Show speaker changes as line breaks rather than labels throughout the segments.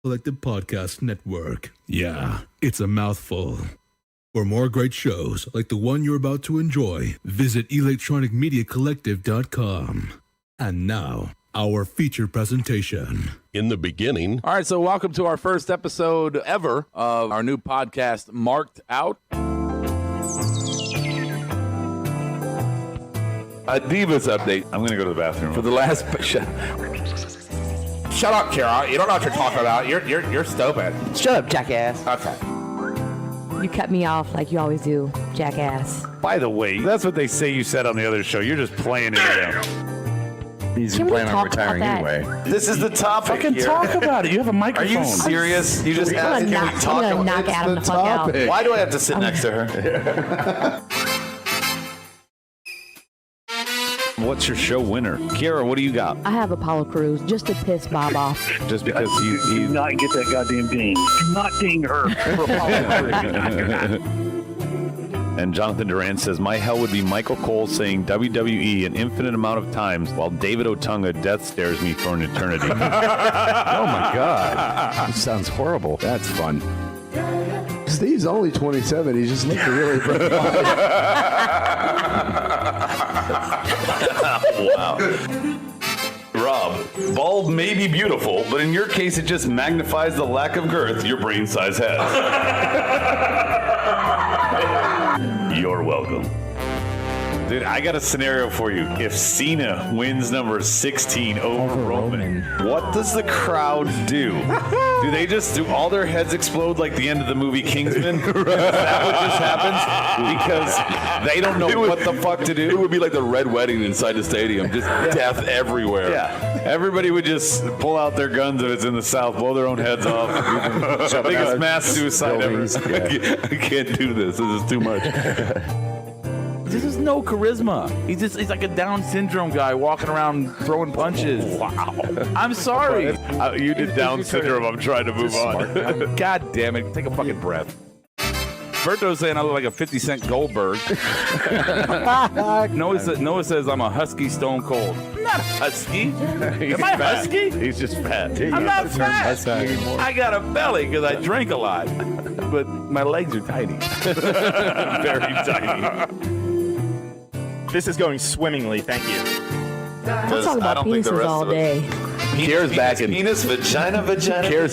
Collective Podcast Network. Yeah, it's a mouthful. For more great shows like the one you're about to enjoy, visit electronicmediacollective.com. And now, our feature presentation.
In the beginning.
All right, so welcome to our first episode ever of our new podcast, Marked Out. A Divas update.
I'm going to go to the bathroom.
For the last... Shut up, Kara. You don't know what you're talking about. You're stupid.
Shut up, jackass.
Okay.
You cut me off like you always do, jackass.
By the way, that's what they say you said on the other show. You're just playing it down.
He's planning on retiring anyway.
This is the topic. Fucking here. Talk about it. You have a microphone.
Are you serious? You just asked, can we talk
I'm
about
gonna knock Adam the fuck out.
Why do I have to sit next to her?
What's your show winner? Kiara, what do you got?
I have Apollo Crews just to piss Bob off.
Just because you
do not get that goddamn ding. Do not ding her.
And Jonathan Duran says, my hell would be Michael Cole saying WWE an infinite amount of times while David Otunga death stares me for an eternity. Oh my God. This sounds horrible.
That's fun. Steve's only 27. He's just looking really bright.
Wow. Rob, bald may be beautiful, but in your case, it just magnifies the lack of girth your brain size has. You're welcome.
Dude, I got a scenario for you. If Cena wins number 16 over Roman, what does the crowd do? Do they do all their heads explode like the end of the movie Kingsman? Is that what just happens? Because they don't know what the fuck to do.
It would be like the Red Wedding inside the stadium, just death everywhere.
Yeah, everybody would just pull out their guns if it's in the South, blow their own heads off. Biggest mass suicide ever.
I can't do this. This is too much.
This is no charisma. He's like a Down syndrome guy walking around throwing punches. Wow. I'm sorry.
You did Down syndrome. I'm trying to move on.
God damn it. Take a fucking breath. Berto's saying I look like a 50 Cent Goldberg. Noah says I'm a husky Stone Cold. I'm not a husky. Am I husky?
He's just fat.
I'm not fat. I got a belly because I drink a lot. But my legs are tiny.
Very tiny.
This is going swimmingly, thank you.
We'll talk about penises all day.
Kara's back in.
Penis, vagina.
Kara's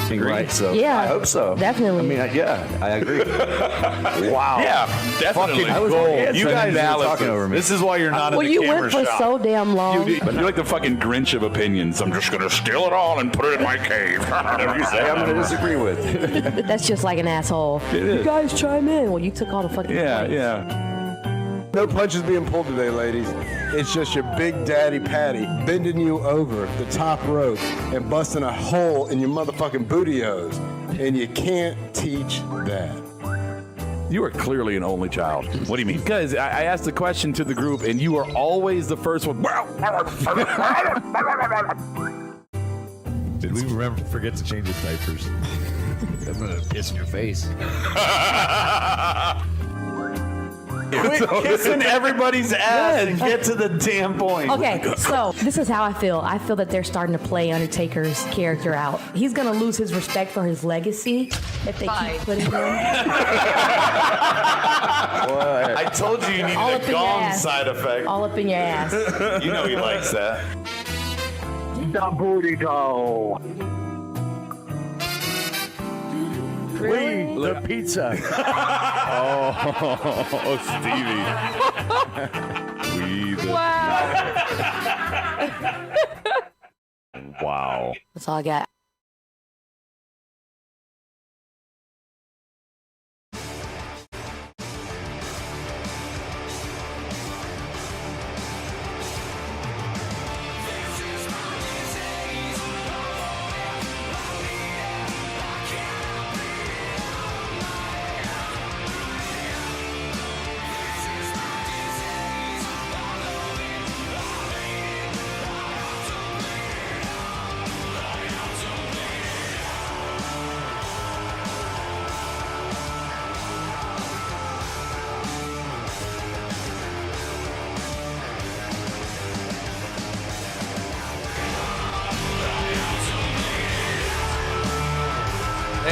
Right, so
Yeah,
I hope so.
definitely.
I mean, I agree.
Wow.
Yeah, definitely.
You guys are talking over me. This is why you're not in
Well,
the
you
camera
went for
shop.
so damn long.
You're like the fucking Grinch of opinions. I'm just going to steal it all and put it in my cave.
Whatever you say, I'm going to disagree with.
That's just like an asshole. You guys chime in. Well, you took all the fucking points.
Yeah.
No punches being pulled today, ladies. It's just your big daddy Patty bending you over the top rope and busting a hole in your motherfucking booty-os. And you can't teach that.
You are clearly an only child.
What do you mean?
Because I asked the question to the group, and you are always the first one.
Did we forget to change his diapers? I'm gonna piss in your face.
Quit kissing everybody's ass and get to the damn point.
Okay, so this is how I feel. I feel that they're starting to play Undertaker's character out. He's going to lose his respect for his legacy if they keep putting him.
I told you needed
All up
a
in your
gong
ass.
side effect.
All up in your ass.
You know he likes that.
The booty doll.
Really?
The pizza. Oh, Stevie. Wow.
That's all I got.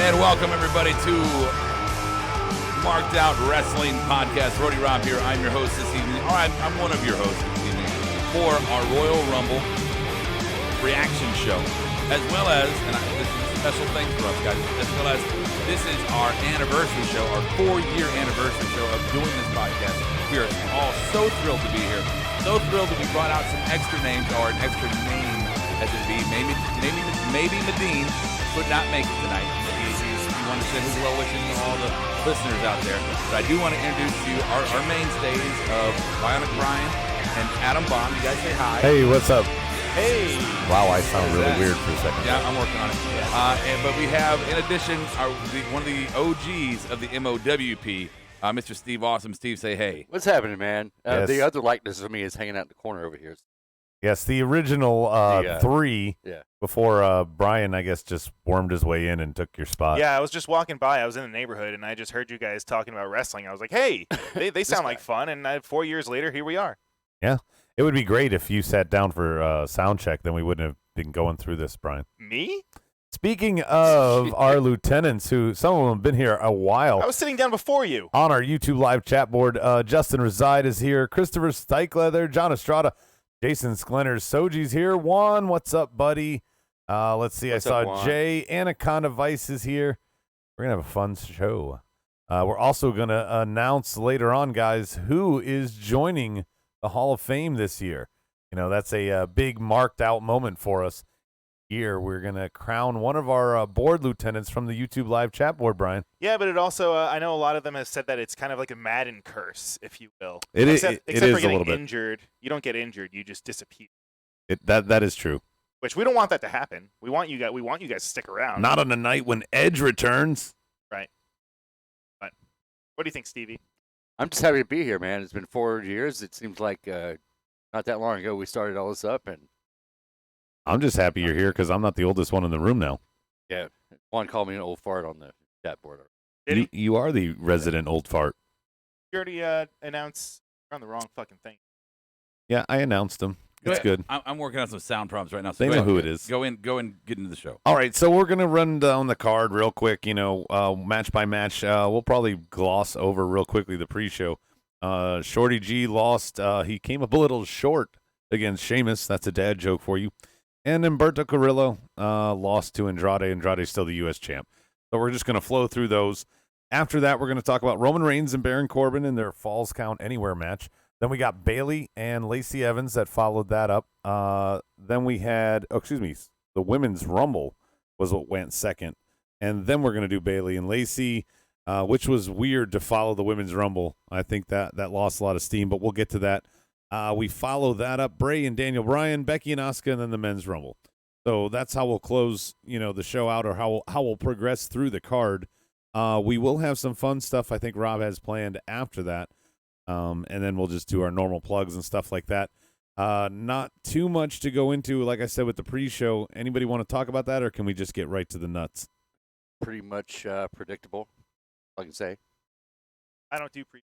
And welcome, everybody, to Marked Out Wrestling Podcast. Brody Rob here. I'm your host this evening. All right, I'm one of your hosts this evening for our Royal Rumble reaction show, as well as, and this is a special thing for us, guys, as well as this is our anniversary show, our 4-year anniversary show of doing this podcast. We are all so thrilled to be here. So thrilled that we brought out some extra names, or an extra name, as it be. Maybe Medine could not make it tonight. He wanted to send his well wishes to all the listeners out there. But I do want to introduce to you our mainstays of Bionic Brian and Adam Bond. You guys say hi.
Hey, what's up?
Hey.
Wow, I sound really weird for a second.
Yeah, I'm working on it. But we have, in addition, one of the OGs of the MOWP, Mr. Steve Awesome. Steve, say hey.
What's happening, man?
Yes.
The other likeness of me is hanging out in the corner over here.
Yes, the original 3 before Brian, I guess, just wormed his way in and took your spot.
Yeah, I was just walking by. I was in the neighborhood, and I just heard you guys talking about wrestling. I was like, hey, they sound like fun. And 4 years later, here we are.
Yeah. It would be great if you sat down for sound check. Then we wouldn't have been going through this, Brian.
Me?
Speaking of our lieutenants, who some of them have been here a while.
I was sitting down before you.
On our YouTube live chat board, Justin Reside is here. Christopher Stykeleather, John Estrada, Jason Sklenner, Soji's here. Juan, what's up, buddy? Let's see.
What's
I saw
up, Juan?
Jay. Anaconda Vice is here. We're going to have a fun show. We're also going to announce later on, guys, who is joining the Hall of Fame this year. You know, that's a big marked out moment for us here. We're going to crown one of our board lieutenants from the YouTube live chat board, Brian.
Yeah, but it also, I know a lot of them have said that it's kind of like a Madden curse, if you will.
It is
Except
a
for getting
little bit.
injured. You don't get injured. You just disappear.
That is true.
Which we don't want that to happen. We want you guys to stick around.
Not on the night when Edge returns.
Right. But what do you think, Stevie?
I'm just happy to be here, man. It's been 4 years. It seems like not that long ago we started all this up, and
I'm just happy you're here because I'm not the oldest one in the room now.
yeah, Juan called me an old fart on the chat board.
You are the resident old fart.
You already announced you're on the wrong fucking thing.
Yeah, I announced him. It's good.
I'm working on some sound problems right now. So
They
go
know
ahead.
who it is.
Go and get into the show.
All right, so we're going to run down the card real quick, match by match. We'll probably gloss over real quickly the pre-show. Shorty G lost. He came up a little short against Sheamus. That's a dad joke for you. And Humberto Carrillo lost to Andrade. Andrade's still the U.S. champ. So we're just going to flow through those. After that, we're going to talk about Roman Reigns and Baron Corbin in their Falls Count Anywhere match. Then we got Bayley and Lacey Evans that followed that up. Then we had, the Women's Rumble was what went second. And then we're going to do Bayley and Lacey, which was weird to follow the Women's Rumble. I think that lost a lot of steam, but we'll get to that. We follow that up, Bray and Daniel Bryan, Becky and Asuka, and then the Men's Rumble. So that's how we'll close, the show out, or how we'll progress through the card. We will have some fun stuff I think Rob has planned after that. And then we'll just do our normal plugs and stuff like that. Not too much to go into, like I said, with the pre-show. Anybody want to talk about that, or can we just get right to the nuts?
Pretty much predictable, I can say.
I don't do pre.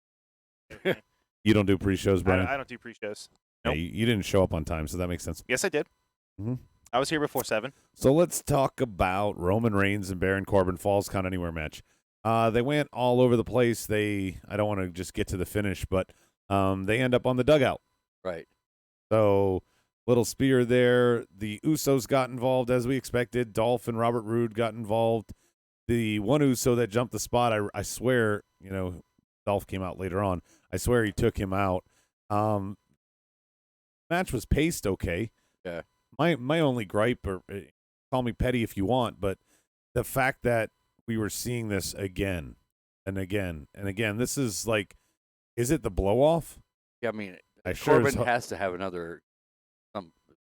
You don't do pre-shows, Brian?
I don't do pre-shows.
Yeah,
Nope.
you didn't show up on time, so that makes sense.
Yes, I did.
Mm-hmm.
I was here before 7.
So let's talk about Roman Reigns and Baron Corbin Falls Count Anywhere match. They went all over the place. I don't want to just get to the finish, but they end up on the dugout.
Right.
So little spear there. The Usos got involved as we expected. Dolph and Robert Roode got involved. The one Uso that jumped the spot, I swear, Dolph came out later on. I swear he took him out. Match was paced okay.
Yeah.
My only gripe, or call me petty if you want, but the fact that we were seeing this again and again and again. This is like, is it the blow off?
Yeah, I mean,
Corbin
has to have another,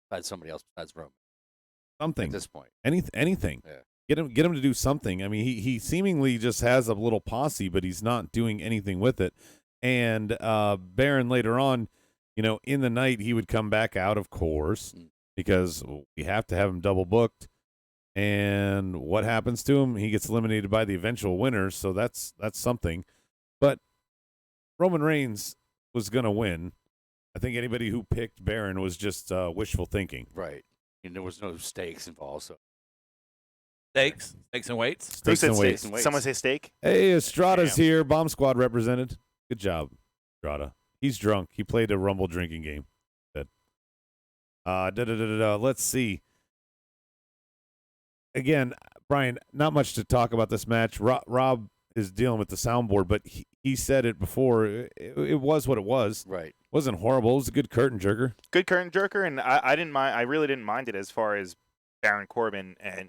besides somebody else besides Roman.
Something
At this point.
Anything.
Yeah.
Get him to do something. I mean, he seemingly just has a little posse, but he's not doing anything with it. And Baron later on, in the night, he would come back out, of course, because we have to have him double booked. And what happens to him? He gets eliminated by the eventual winner, so that's something. But Roman Reigns was going to win. I think anybody who picked Baron was just wishful thinking.
Right. And there was no stakes involved, so.
Steaks and weights.
Who
Steaks
said
and weights.
steak? Someone say steak?
Hey, Estrada's
Damn.
here. Bomb Squad represented. Good job, Estrada. He's drunk. He played a Rumble drinking game. Good. Let's see. Again, Brian, not much to talk about this match. Rob is dealing with the soundboard, but he said it before. It was what it was.
Right.
It wasn't horrible. It was a good curtain jerker.
Good curtain jerker, and I didn't mind. I really didn't mind it as far as Baron Corbin and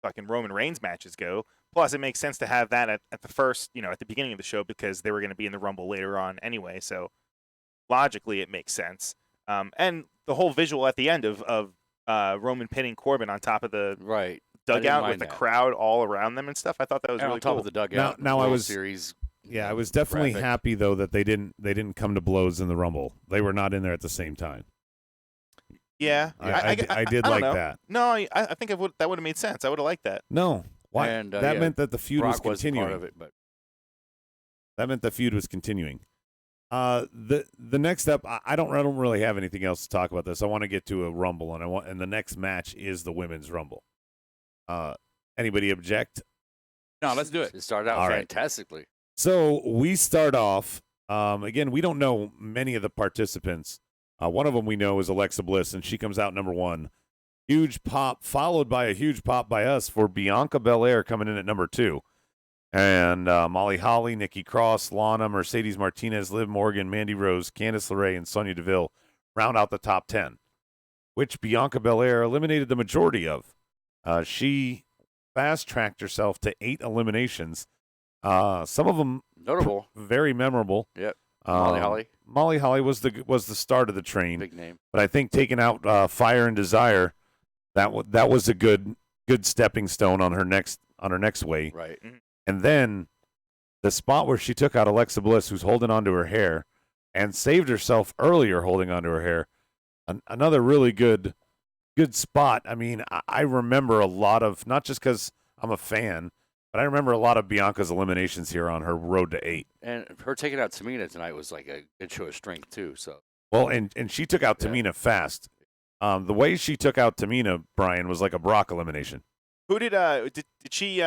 fucking Roman Reigns matches go. Plus, it makes sense to have that at the first, at the beginning of the show because they were going to be in the Rumble later on anyway. So logically, it makes sense. And the whole visual at the end of Roman pinning Corbin on top of the dugout with the crowd all around them and stuff. I thought that was really
on top
cool.
of the dugout.
Now I was
series.
Yeah, I was definitely
graphic.
happy though that they didn't come to blows in the Rumble. They were not in there at the same time.
Yeah,
I did
I
like
don't know.
that.
No, I think that would have made sense. I would have liked that.
No, why?
And,
that meant that the feud
Brock
was continuing.
part of it, but
That meant the feud was continuing. The next up, I don't really have anything else to talk about this. I want to get to a Rumble, and the next match is the Women's Rumble. Anybody object?
No, let's do it.
It started out
All right.
fantastically.
So we start off. Again, we don't know many of the participants. One of them we know is Alexa Bliss, and she comes out number 1. Huge pop, followed by a huge pop by us for Bianca Belair coming in at number 2. And Molly Holly, Nikki Cross, Lana, Mercedes Martinez, Liv Morgan, Mandy Rose, Candice LeRae, and Sonya Deville round out the top 10, which Bianca Belair eliminated the majority of. She fast-tracked herself to 8 eliminations. Some of them
Notable.
very memorable.
Yep. Molly Holly.
Molly Holly was the start of the train.
Big name.
But I think taking out Fire and Desire, that was a good stepping stone on her next way.
Right.
And then the spot where she took out Alexa Bliss, who's holding onto her hair, and saved herself earlier holding onto her hair. Another really good spot. I mean, I remember a lot of, not just because I'm a fan, but I remember a lot of Bianca's eliminations here on her road to 8.
And her taking out Tamina tonight was like a good show of strength too. So
Well, and she took out Tamina fast. The way she took out Tamina, Brian, was like a Brock elimination.
Who did she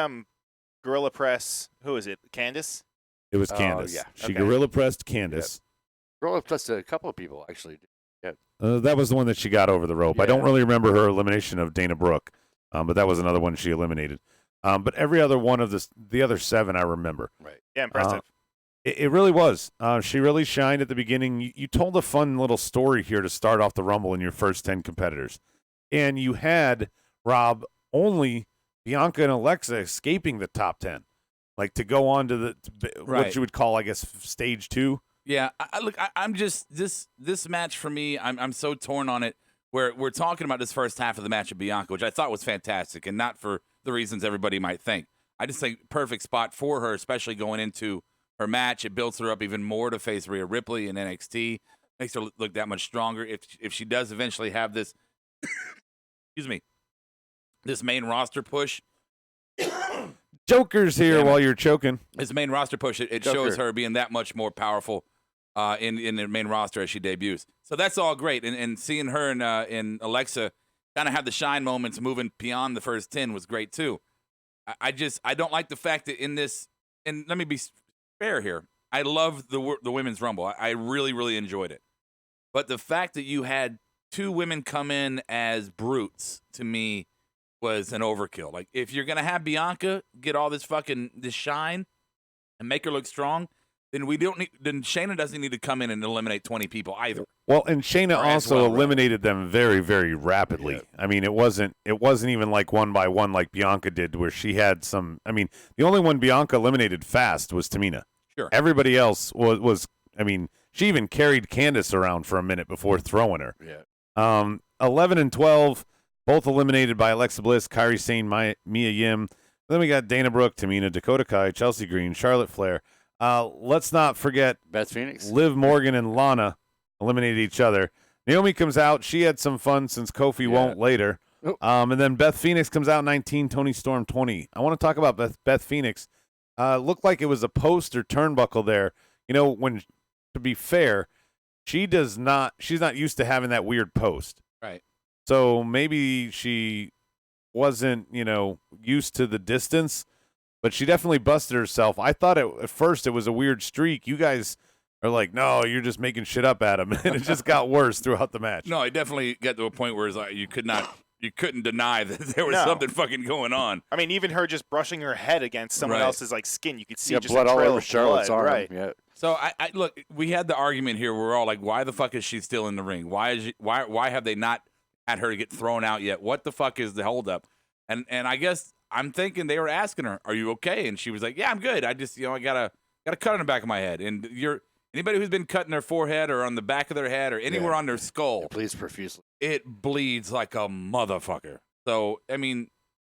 gorilla press? Who is it? Candice?
It was Candice.
yeah.
She
Okay.
gorilla pressed Candice.
Roll plus a couple of people actually. Yeah.
That was the one that she got over the rope. I don't really remember her elimination of Dana Brooke, but that was another one she eliminated. But every other one of the other 7 I remember.
Right.
Yeah, impressive.
It really was. She really shined at the beginning. You told a fun little story here to start off the Rumble in your first 10 competitors. And you had, Rob, only Bianca and Alexa escaping the top 10. Like to go on to what you would call, I guess, stage 2.
Yeah, I'm just this match for me. I'm so torn on it. We're talking about this first half of the match of Bianca, which I thought was fantastic, and not for the reasons everybody might think. I just think perfect spot for her, especially going into her match. It builds her up even more to face Rhea Ripley in NXT. Makes her look that much stronger. If she does eventually have this, excuse me, this main roster push.
Joker's here while you're choking.
This main roster push, it shows her being that much more powerful in the main roster as she debuts. So that's all great. And seeing her and Alexa kind of have the shine moments moving beyond the first 10 was great too. I don't like the fact that in this, and let me be fair here, I love the Women's Rumble. I really, really enjoyed it. But the fact that you had 2 women come in as brutes, to me, was an overkill. Like, if you're going to have Bianca get all this shine and make her look strong, then then Shayna doesn't need to come in and eliminate 20 people either.
Well, and Shayna also eliminated them very, very rapidly. Yeah. I mean, it wasn't even like one by one like Bianca did, where she had some. I mean, the only one Bianca eliminated fast was Tamina.
Sure.
Everybody else was. I mean, she even carried Candice around for a minute before throwing her.
Yeah.
11 and 12, both eliminated by Alexa Bliss, Kairi Sane, Mia Yim. Then we got Dana Brooke, Tamina, Dakota Kai, Chelsea Green, Charlotte Flair. Let's not forget
Beth Phoenix.
Liv Morgan and Lana eliminated each other. Naomi comes out. She had some fun since Kofi won't later.
Oh.
And then Beth Phoenix comes out 19, Toni Storm 20. I want to talk about Beth Phoenix. Looked like it was a post or turnbuckle there. You know, to be fair, she's not used to having that weird post.
Right.
So maybe she wasn't, used to the distance, but she definitely busted herself. I thought at first it was a weird streak. You guys are like, no, you're just making shit up, Adam, and it just got worse throughout the match.
No, it definitely got to a point where it's like you couldn't deny that there was something fucking going on.
I mean, even her just brushing her head against someone else's like skin, you could see just
blood
a
all
trail
over
of
Charlotte's
blood.
arm.
Right.
Yeah.
So I look, we had the argument here. We're all like, why the fuck is she still in the ring? Why have they not had her get thrown out yet? What the fuck is the holdup? And I guess I'm thinking they were asking her, "Are you okay?" And she was like, "Yeah, I'm good. I just I got a cut on the back of my head." And anybody who's been cut in their forehead or on the back of their head or anywhere on their skull,
It bleeds profusely.
it bleeds like a motherfucker. So I mean,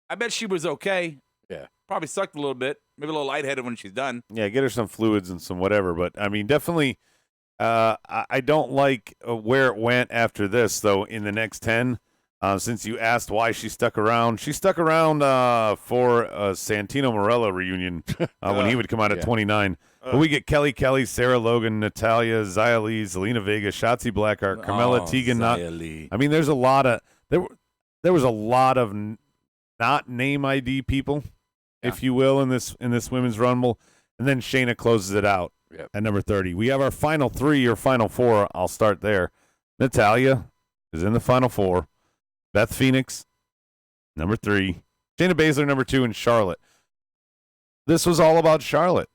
I bet she was okay.
Yeah.
Probably sucked a little bit, maybe a little lightheaded when she's done.
Yeah, get her some fluids and some whatever. But, I mean, definitely I don't like where it went after this, though, in the next 10. Since you asked why she stuck around. She stuck around for a Santino Marella reunion when he would come out at 29. But we get Kelly, Sarah Logan, Natalia, Xia Li, Zelina Vega, Shotzi Blackheart, Carmella, Tegan. I mean, there's a lot of there was a lot of not name ID people, if you will, in this women's rumble, and then Shayna closes it out at number 30. We have our final 3 or final 4. I'll start there. Natalia is in the final 4. Beth Phoenix, number 3. Shayna Baszler, number 2, and Charlotte. This was all about Charlotte,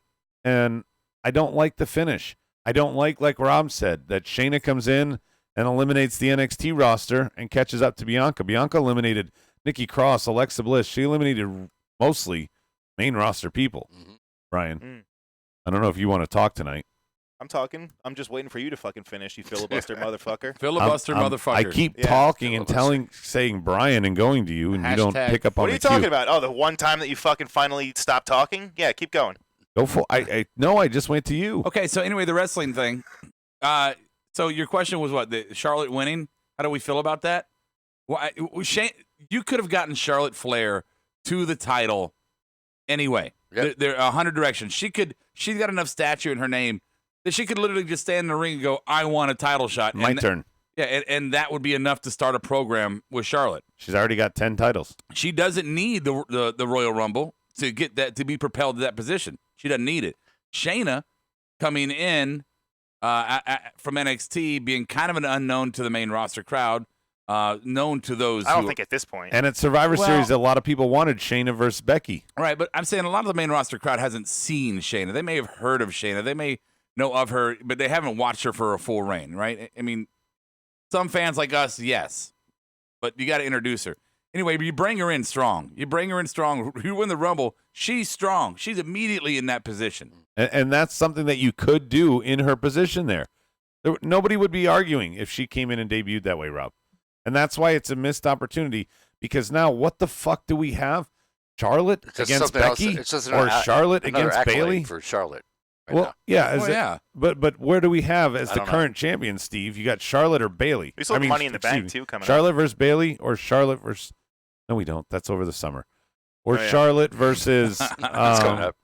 and I don't like the finish. I don't like Rob said, that Shayna comes in and eliminates the NXT roster and catches up to Bianca. Bianca eliminated Nikki Cross, Alexa Bliss. She eliminated mostly main roster people. Brian, I don't know if you want to talk tonight.
I'm talking. I'm just waiting for you to fucking finish, you filibuster motherfucker.
Filibuster motherfucker.
I keep talking and saying Brian and going to you, and you don't pick up on
What are you talking about? Oh, the one time that you fucking finally stopped talking? Yeah, keep going.
Go for No, I just went to you.
Okay, so anyway, the wrestling thing. So your question was what? The Charlotte winning? How do we feel about that? Well, Shane, you could have gotten Charlotte Flair to the title anyway.
Yep.
There are 100 directions. She's got enough stature in her name that she could literally just stand in the ring and go, "I want a title shot."
My turn.
Yeah, and that would be enough to start a program with Charlotte.
She's already got 10 titles.
She doesn't need the Royal Rumble to get that, to be propelled to that position. She doesn't need it. Shayna coming in from NXT, being kind of an unknown to the main roster crowd, known to those.
I don't think at this point.
And at Survivor Series, a lot of people wanted Shayna versus Becky.
Right, but I'm saying a lot of the main roster crowd hasn't seen Shayna. They may have heard of Shayna. They may know of her, but they haven't watched her for a full reign, right? I mean, some fans like us, yes, but you got to introduce her. Anyway, you bring her in strong. You win the Rumble. She's strong. She's immediately in that position.
And that's something that you could do in her position there. Nobody would be arguing if she came in and debuted that way, Rob. And that's why it's a missed opportunity, because now what the fuck do we have? Charlotte against Becky or Charlotte against Bayley?
For Charlotte.
Well, yeah. But where do we have as the current champion, Steve? You got Charlotte or Bayley?
We still have Money in the Bank, too, coming
Charlotte versus Bayley or Charlotte versus... No, we don't. That's over the summer. Or Charlotte versus...
coming up.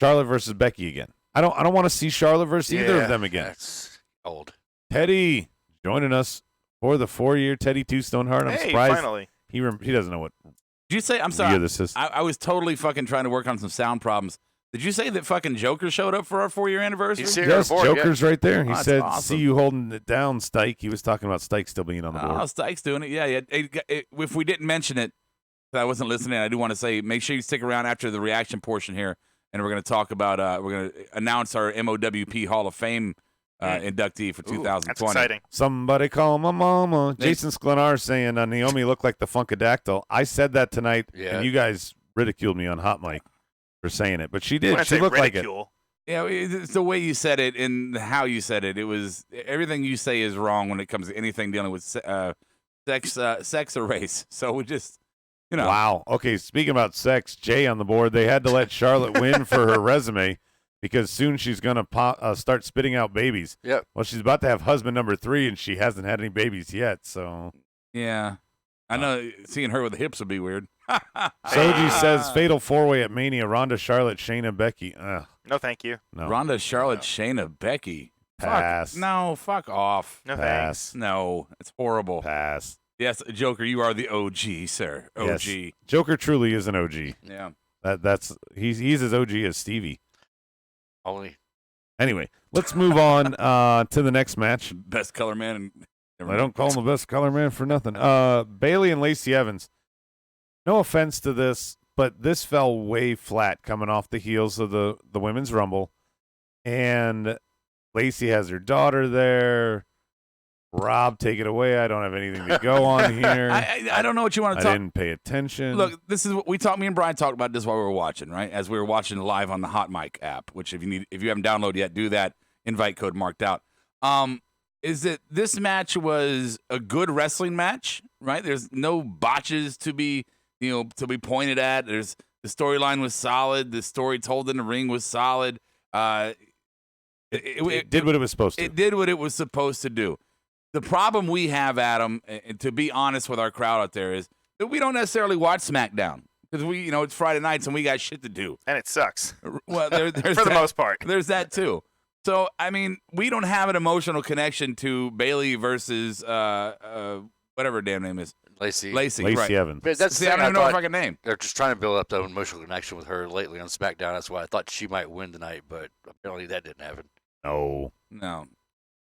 Charlotte versus Becky again. I don't want to see Charlotte versus either of them again.
That's old.
Teddy joining us for the 4-year Teddy Two Stoneheart. I'm surprised
finally.
He doesn't know what
Did you say... I'm sorry.
year this is.
I was totally fucking trying to work on some sound problems. Did you say that fucking Joker showed up for our 4-year anniversary?
He's here
Yes,
on board,
Joker's right there. He
that's
said,
awesome.
"See you holding it down, Stike." He was talking about Stike still being on the board.
Oh, Stike's doing it. Yeah. If we didn't mention it, I wasn't listening. I do want to say, make sure you stick around after the reaction portion here, and we're going to talk about. We're going to announce our MOWP Hall of Fame inductee for 2020.
That's exciting.
Somebody call my mama. Jason Sklenar saying Naomi looked like the Funkadactyl. I said that tonight, and you guys ridiculed me on Hot Mic for saying it, but she did. She looked like it.
Yeah, it's the way you said it and how you said it. It was everything you say is wrong when it comes to anything dealing with sex or race. So we just,
Wow. Okay, speaking about sex, Jay on the board. They had to let Charlotte win for her resume because soon she's going to start spitting out babies.
Yep.
Well, she's about to have husband number 3, and she hasn't had any babies yet. So
yeah, I know seeing her with the hips would be weird.
Soji says Fatal 4-Way at Mania: Ronda, Charlotte, Shayna, Becky.
No, thank you.
No.
Ronda, Charlotte, Shayna, Becky.
Pass.
Fuck off.
No
Pass.
No, it's horrible.
Pass.
Yes, Joker, you are the OG, sir. OG.
Yes. Joker truly is an OG.
Yeah.
He's as OG as Stevie.
Only.
Anyway, let's move on to the next match.
Best color man.
I don't call him the best color man for nothing. Bailey and Lacey Evans. No offense to this, but this fell way flat coming off the heels of the Women's Rumble. And Lacey has her daughter there. Rob, take it away. I don't have anything to go on here.
I don't know what you want to talk.
I didn't pay attention.
Look, this is what we talked. Me and Brian talked about this while we were watching, right? As we were watching live on the Hot Mic app, which if you haven't downloaded yet, do that. Invite code marked out. Is that this match was a good wrestling match, right? There's no botches to be pointed at. The storyline was solid. The story told in the ring was solid.
It did what it was supposed to.
It did what it was supposed to do. The problem we have, Adam, and to be honest with our crowd out there, is that we don't necessarily watch SmackDown because it's Friday nights and we got shit to do.
And it sucks.
Well, there's
for the most part.
There's that too. So, I mean, we don't have an emotional connection to Bailey versus whatever her damn name is.
Lacey
right.
Evans.
But that's
I don't even know her fucking name.
They're just trying to build up that emotional connection with her lately on SmackDown. That's why I thought she might win tonight, but apparently that didn't happen.
No.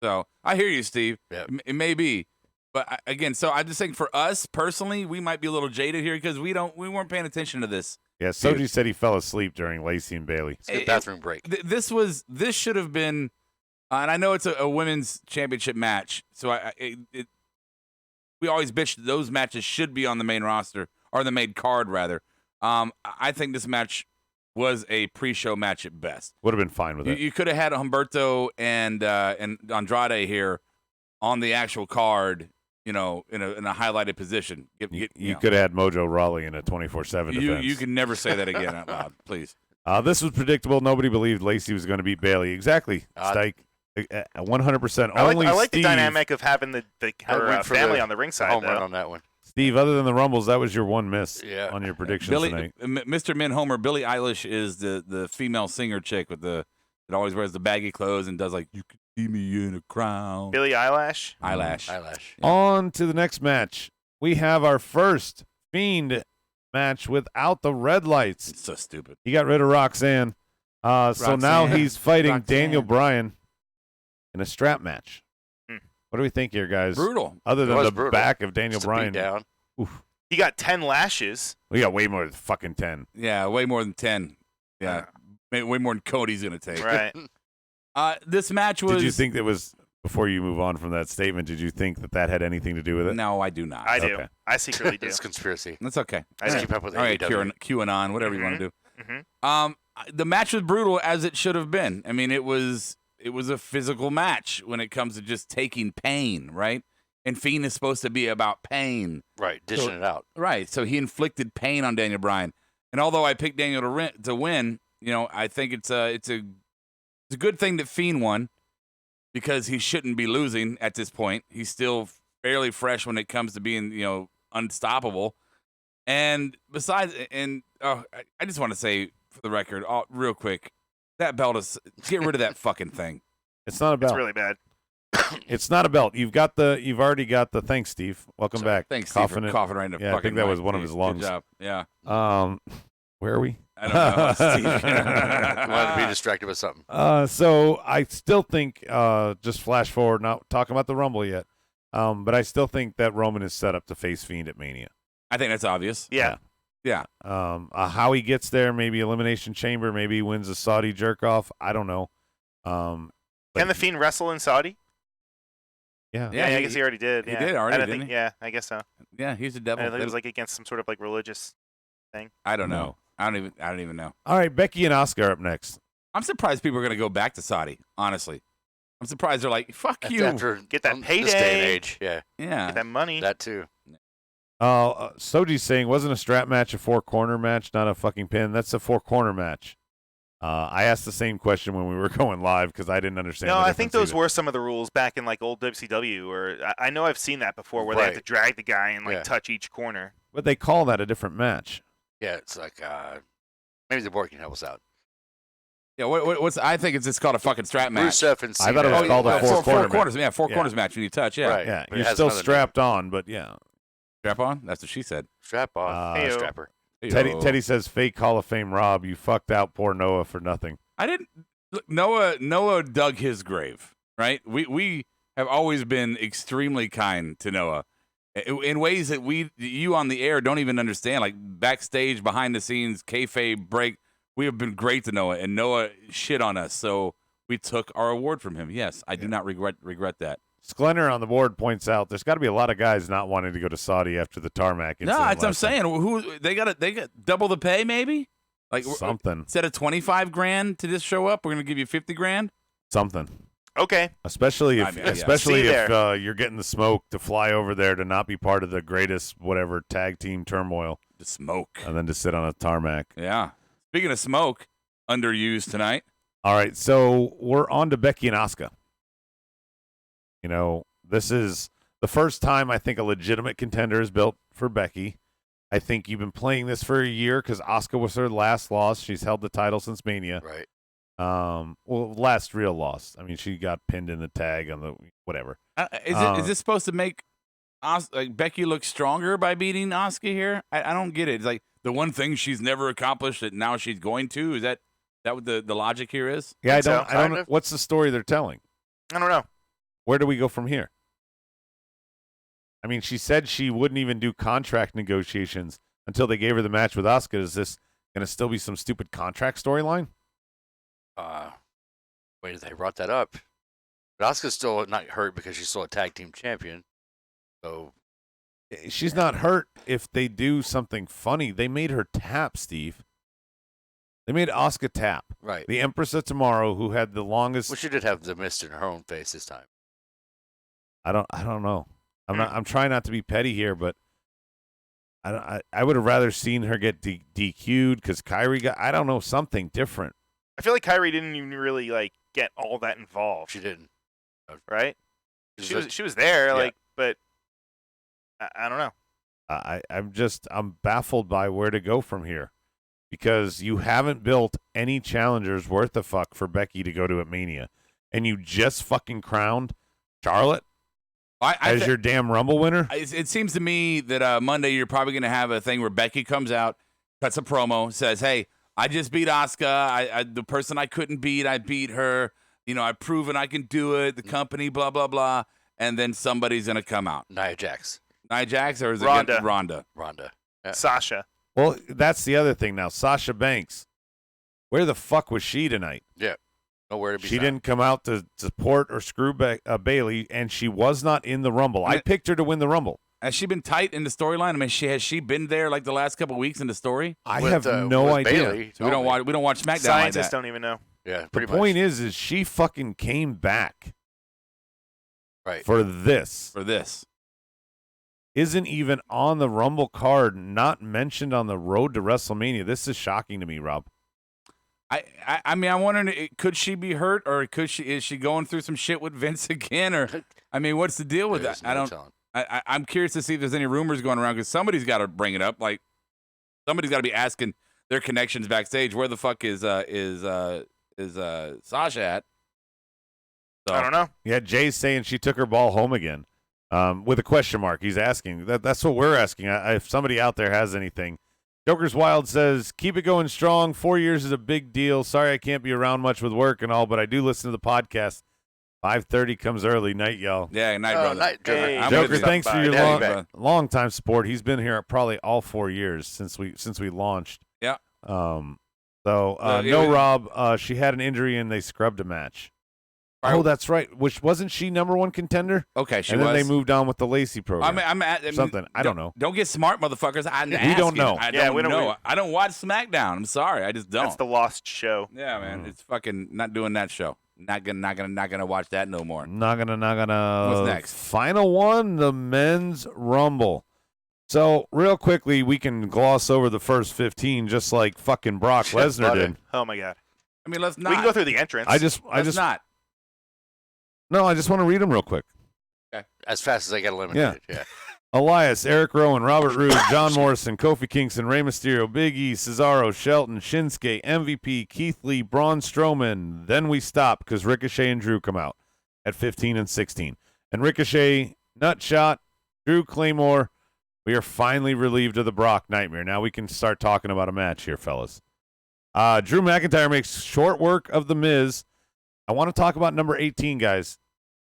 So I hear you, Steve.
Yeah.
It may be, but again, so I'm just saying for us personally, we might be a little jaded here because we weren't paying attention to this.
Yeah, Soji said he fell asleep during Lacey and Bailey.
It's a good bathroom break.
This should have been, and I know it's a women's championship match, so we always bitch that those matches should be on the main roster or the main card rather. I think this match was a pre-show match at best.
Would have been fine with it.
You could have had Humberto and Andrade here on the actual card, in a highlighted position.
You could have had Mojo Rawley in a 24/7 defense.
You can never say that again out loud, please.
This was predictable. Nobody believed Lacey was going to beat Bailey. Exactly, Stike. 100%.
I like the dynamic of having her family on the ringside.
Home run on that one.
Steve, other than the Rumbles, that was your one miss on your predictions tonight.
Mr. Min Homer, Billie Eilish is the female singer chick that always wears the baggy clothes and does like, you can see me in a crown.
Billie Eilish?
Eyelash.
Yeah.
On to the next match. We have our first Fiend match without the red lights.
It's so stupid.
He got rid of Roxanne. So now he's fighting Daniel Bryan in a strap match. What do we think here, guys?
Brutal.
Other than the back of Daniel Bryan.
Down.
Oof.
He got 10 lashes.
We got way more than fucking 10.
Yeah, way more than 10. Yeah. Way more than Cody's going to take.
Right.
This match was...
Did you think that was, before you move on from that statement, did you think that had anything to do with it?
No, I do not.
I do.
Okay.
I secretly do.
It's conspiracy.
That's okay.
I just keep up with
All right,
AEW.
QAnon, whatever you want to do.
Mm-hmm.
The match was brutal as it should have been. I mean, it was a physical match when it comes to just taking pain, right? And Fiend is supposed to be about pain.
Right, dishing it out.
Right, so he inflicted pain on Daniel Bryan. And although I picked Daniel to win, I think it's a good thing that Fiend won because he shouldn't be losing at this point. He's still fairly fresh when it comes to being, unstoppable. And besides, I just want to say for the record, real quick, that belt is, get rid of that fucking thing.
It's not a belt.
It's really bad.
It's not a belt. You've already got the, thanks, Steve. Welcome back.
Thanks, Steve, for coughing right in the fucking
I think that was
mic.
one of his lungs.
Good job. Yeah.
Where are we?
I don't know, Steve.
Wanted to be distracted with something.
So I still think, just flash forward, not talking about the Rumble yet, but I still think that Roman is set up to face Fiend at Mania.
I think that's obvious.
Yeah.
How he gets there, maybe Elimination Chamber, maybe he wins a Saudi jerk-off. I don't know.
Can the Fiend wrestle in Saudi?
Yeah.
I guess he already did.
He
Yeah.
did already,
I
didn't he?
Yeah, I guess so.
Yeah, he's a devil.
I think it was like against some sort of like religious thing.
I don't know. I don't even know.
All right, Becky and Asuka are up next.
I'm surprised people are going to go back to Saudi, honestly. I'm surprised they're like, fuck you.
Get that payday.
This day and age, yeah.
Get that money.
That too.
Soji's saying, wasn't a strap match a four-corner match, not a fucking pin? That's a four-corner match. I asked the same question when we were going live because I didn't understand.
No,
the
I think
difference
those
either.
were some of the rules back in like old WCW, or I know I've seen that before, where they have to drag the guy and like touch each corner.
But they call that a different match.
Yeah, it's like maybe the board can help us out.
Yeah, what's? I think it's called a fucking strap match.
Rusev and
I thought it was called a four-corner match.
Yeah, four corners match when you touch. Yeah,
Right.
Yeah,
But it
you're
has
still
another
strapped on, but yeah.
Strap on? That's what she said.
Strap on.
Heyo.
Strapper.
Teddy says fake Hall of Fame Rob. You fucked out poor Noah for nothing.
I didn't. Look, Noah dug his grave, right? We have always been extremely kind to Noah in ways that you on the air don't even understand. Like backstage, behind the scenes, kayfabe break. We have been great to Noah, and Noah shit on us, so we took our award from him. Yes, I do not regret that.
Sklenner on the board points out there's got to be a lot of guys not wanting to go to Saudi after the tarmac incident.
No, that's what I'm
last night.
saying. Who they got double the pay, maybe? Like
Something.
Instead of $25,000 to just show up, we're gonna give you $50,000.
Something.
Okay.
Especially if,
I mean, yeah.
especially
See
if
there.
you're getting the smoke to fly over there to not be part of the greatest whatever tag team turmoil,
The smoke.
and then to sit on a tarmac.
Yeah. Speaking of smoke, underused tonight.
All right, so we're on to Becky and Asuka. You know, this is the first time I think a legitimate contender is built for Becky. I think you've been playing this for a year because Asuka was her last loss. She's held the title since Mania.
Right.
Well, last real loss. I mean, she got pinned in the tag on the whatever.
Is this supposed to make Becky look stronger by beating Asuka here? I don't get it. It's like the one thing she's never accomplished that now she's going to. Is that what the logic here is?
Yeah, I
So,
don't
kind
know.
of.
What's the story they're telling?
I don't know.
Where do we go from here? I mean, she said she wouldn't even do contract negotiations until they gave her the match with Asuka. Is this going to still be some stupid contract storyline?
Wait, they brought that up. But Asuka's still not hurt because she's still a tag team champion. So
She's not hurt if they do something funny. They made her tap, Steve. They made Asuka tap.
right.
The Empress of Tomorrow, who had the longest.
Well, she did have the mist in her own face this time.
I don't know. I'm trying not to be petty here, but I would have rather seen her get DQ'd because Kyrie got, I don't know, something different.
I feel like Kyrie didn't even really like get all that involved,
She didn't.
right?
She's
She was there,
Yeah.
like, but I don't know.
I'm baffled by where to go from here because you haven't built any challengers worth a fuck for Becky to go to at Mania, and you just fucking crowned Charlotte as your damn Rumble winner.
It seems to me that Monday you're probably going to have a thing where Becky comes out, cuts a promo, says, "Hey, I just beat Asuka. The person I couldn't beat, I beat her. You know, I've proven I can do it. The company, blah blah blah." And then somebody's going to come out.
Nia Jax.
Nia Jax or is it
Ronda.
Ronda?
Ronda. Yeah.
Sasha.
Well, that's the other thing now. Sasha Banks, where the fuck was she tonight?
Yeah. Nowhere to be
She
found.
didn't come out to support or screw Bailey, and she was not in the Rumble. I picked her to win the Rumble.
Has she been tight in the storyline? I mean, has she been there like the last couple of weeks in the story?
I
With,
have no
with
idea.
Bailey,
So we don't watch SmackDown like
Scientists
that.
don't even know.
Yeah,
The
pretty
point
much.
is she fucking came back
Right.
for this.
For this.
Isn't even on the Rumble card, not mentioned on the road to WrestleMania. This is shocking to me, Rob.
I mean, I'm wondering, could she be hurt, or is she going through some shit with Vince again, or I mean, what's the deal with that?
There's no telling.
I'm curious to see if there's any rumors going around because somebody's got to bring it up. Like somebody's got to be asking their connections backstage. Where the fuck is Sasha at? So,
I don't know.
Yeah, Jay's saying she took her ball home again with a question mark. He's asking. That's what we're asking. If somebody out there has anything. Joker's Wild says, keep it going strong. 4 years is a big deal. Sorry I can't be around much with work and all, but I do listen to the podcast. 5:30 comes early. Night, y'all.
Yeah, night, brother.
Night, Joker.
Hey,
I'm
Joker,
gonna be-
thanks for your
Yeah,
long time support. He's been here probably all 4 years since we launched.
Yeah.
So
it
no,
was-
Rob. She had an injury and they scrubbed a match.
Right.
Oh, that's right. Which wasn't she number one contender?
Okay, she
and then
was.
they moved on with the Lacey program.
I mean,
Something. I don't know.
Don't get smart, motherfuckers.
We don't know.
I
Yeah,
don't
we don't-
know. I don't watch SmackDown. I'm sorry. I just don't.
That's the lost show.
Yeah, man. It's fucking not doing that show. Not gonna watch that no more.
Not gonna.
What's next?
Final one, the men's Rumble. So real quickly, we can gloss over the first 15, just like fucking Brock Lesnar
buddy.
did.
Oh my god.
I mean, let's not.
We can go through the entrance.
I just
not.
no, I just want to read them real quick.
As fast as I get eliminated. Yeah.
Elias, Eric Rowan, Robert Roode, John Morrison, Kofi Kingston, Rey Mysterio, Big E, Cesaro, Shelton, Shinsuke, MVP, Keith Lee, Braun Strowman. Then we stop because Ricochet and Drew come out at 15 and 16. And Ricochet, Nutshot, Drew Claymore, We are finally relieved of the Brock nightmare. Now we can start talking about a match here, fellas. Drew McIntyre makes short work of The Miz. I want to talk about number 18, guys.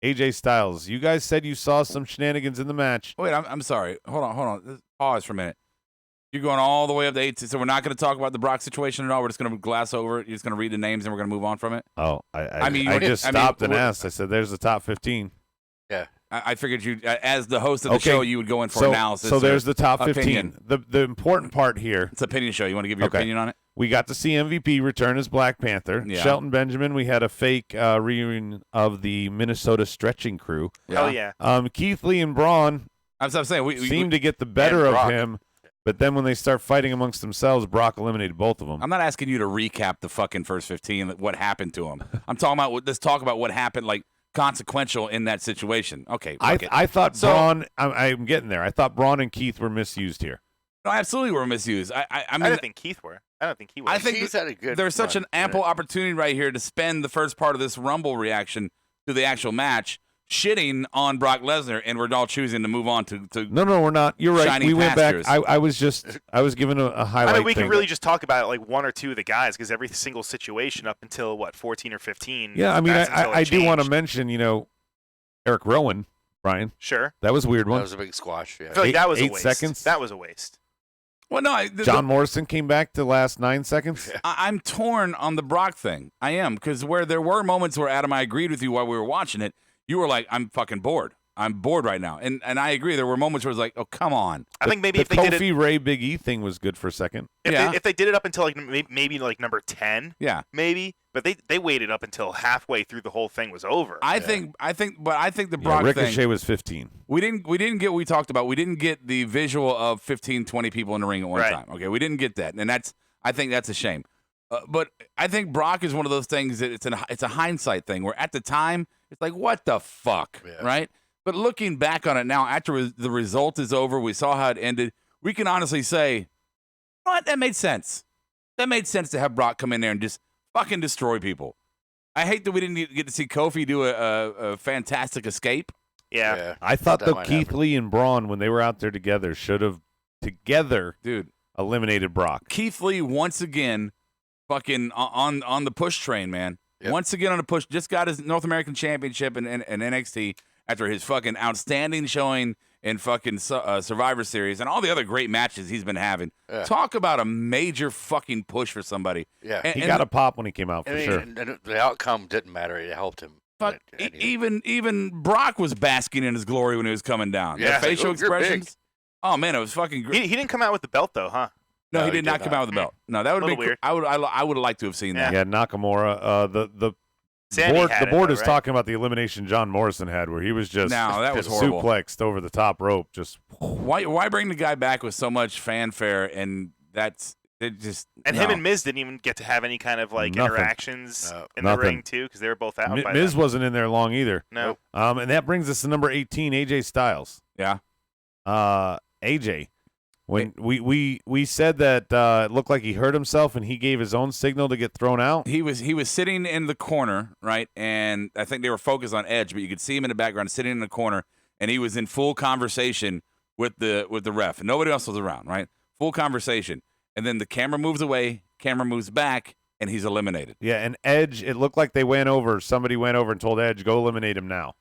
AJ Styles. You guys said you saw some shenanigans in the match.
Wait, I'm sorry. Hold on. Pause for a minute. You're going all the way up to 18, so we're not going to talk about the Brock situation at all. We're just going to glass over it. You're just going to read the names, and we're going to move on from it.
Oh, I just stopped and asked. I said, "There's the top 15."
Yeah,
I figured you, as the host of the show, you would go in for analysis.
So there's the top 15.
Opinion.
The important part here.
It's an opinion show. You want to give your opinion on it?
We got to see MVP return as Black Panther.
Yeah.
Shelton Benjamin. We had a fake reunion of the Minnesota Stretching Crew.
Oh yeah.
Keith Lee and Braun.
I'm saying we
seem to get the better of him. But then when they start fighting amongst themselves, Brock eliminated both of them.
I'm not asking you to recap the fucking first 15, what happened to him. I'm talking about, let's talk about what happened, like, consequential in that situation. Okay.
I thought Braun, I'm getting there. I thought Braun and Keith were misused here.
No, absolutely were misused. I mean,
I don't think Keith were. I don't think he was.
I think
Keith had a good
there's such
run,
an ample opportunity right here to spend the first part of this Rumble reaction to the actual match shitting on Brock Lesnar, and we're all choosing to move on to
No, we're not. You're right.
shining
We went back.
pastures.
I was given a highlight.
I mean, we
thing.
can really just talk about like one or two of the guys because every single situation up until 14 or 15.
Yeah, I mean,
that's until it
I do want to
changed.
mention, Eric Rowan, Brian.
Sure.
That was a weird one.
That was a big squash. Yeah.
I feel like that was a
8
waste.
seconds?
That was a waste.
Well, no,
John Morrison came back to last 9 seconds.
I'm torn on the Brock thing. I am, because where there were moments where, Adam, I agreed with you while we were watching it, you were like, I'm fucking bored. I'm bored right now. And I agree. There were moments where it was like, oh, come on.
I think maybe
the
if they did it,
Kofi Ray Big E thing was good for a second.
if they did it up until like maybe like number 10,
Yeah.
maybe, but they waited up until halfway through the whole thing was over.
I think the Brock
Ricochet
thing,
was 15.
we didn't get what we talked about. We didn't get the visual of 15, 20 people in the ring at one
Right.
time. Okay, we didn't get that, and I think that's a shame. But I think Brock is one of those things that it's a hindsight thing where at the time it's like, what the fuck, right? But looking back on it now, after the result is over, we saw how it ended. We can honestly say, what? That made sense. That made sense to have Brock come in there and just fucking destroy people. I hate that we didn't get to see Kofi do a fantastic escape.
Yeah.
I thought
that
that
might
Keith
happen.
Lee and Braun, when they were out there together, should have
Dude,
eliminated Brock.
Keith Lee once again fucking on the push train, man.
Yep.
Once again on the push. Just got his North American Championship in NXT after his fucking outstanding showing in fucking Survivor Series and all the other great matches he's been having.
Yeah.
Talk about a major fucking push for somebody.
Yeah.
And,
He
and
got a pop when he came out, for sure.
And the outcome didn't matter. It helped him.
Fuck,
But,
even Brock was basking in his glory when he was coming down.
Yeah.
The facial
Like, oh, you're big.
expressions. Oh man, it was fucking great.
He didn't come out with the belt though, huh?
No,
No,
he
he
did not
did
come
not.
out with the belt. No, that would have been
Little
cool.
weird.
I would have liked to have seen that.
Yeah, Nakamura. The
Sandy
board,
had
the
it,
board
though,
is
right?
talking about the elimination John Morrison had, where he was just,
No, that was
just
horrible.
suplexed over the top rope. Just
Why bring the guy back with so much fanfare and that's it just
And
no.
him and Miz didn't even get to have any kind of like
Nothing.
interactions
No.
in the
Nothing.
ring too, because they were both out. by
Miz
then.
wasn't in there long either.
No.
And that brings us to number 18, AJ Styles.
Yeah.
AJ, when we said that it looked like he hurt himself and he gave his own signal to get thrown out.
He was sitting in the corner, right? And I think they were focused on Edge, but you could see him in the background sitting in the corner, and he was in full conversation with the ref. And nobody else was around, right? Full conversation. And then the camera moves away, camera moves back, and he's eliminated.
Yeah, and Edge, it looked like somebody went over and told Edge, go eliminate him now.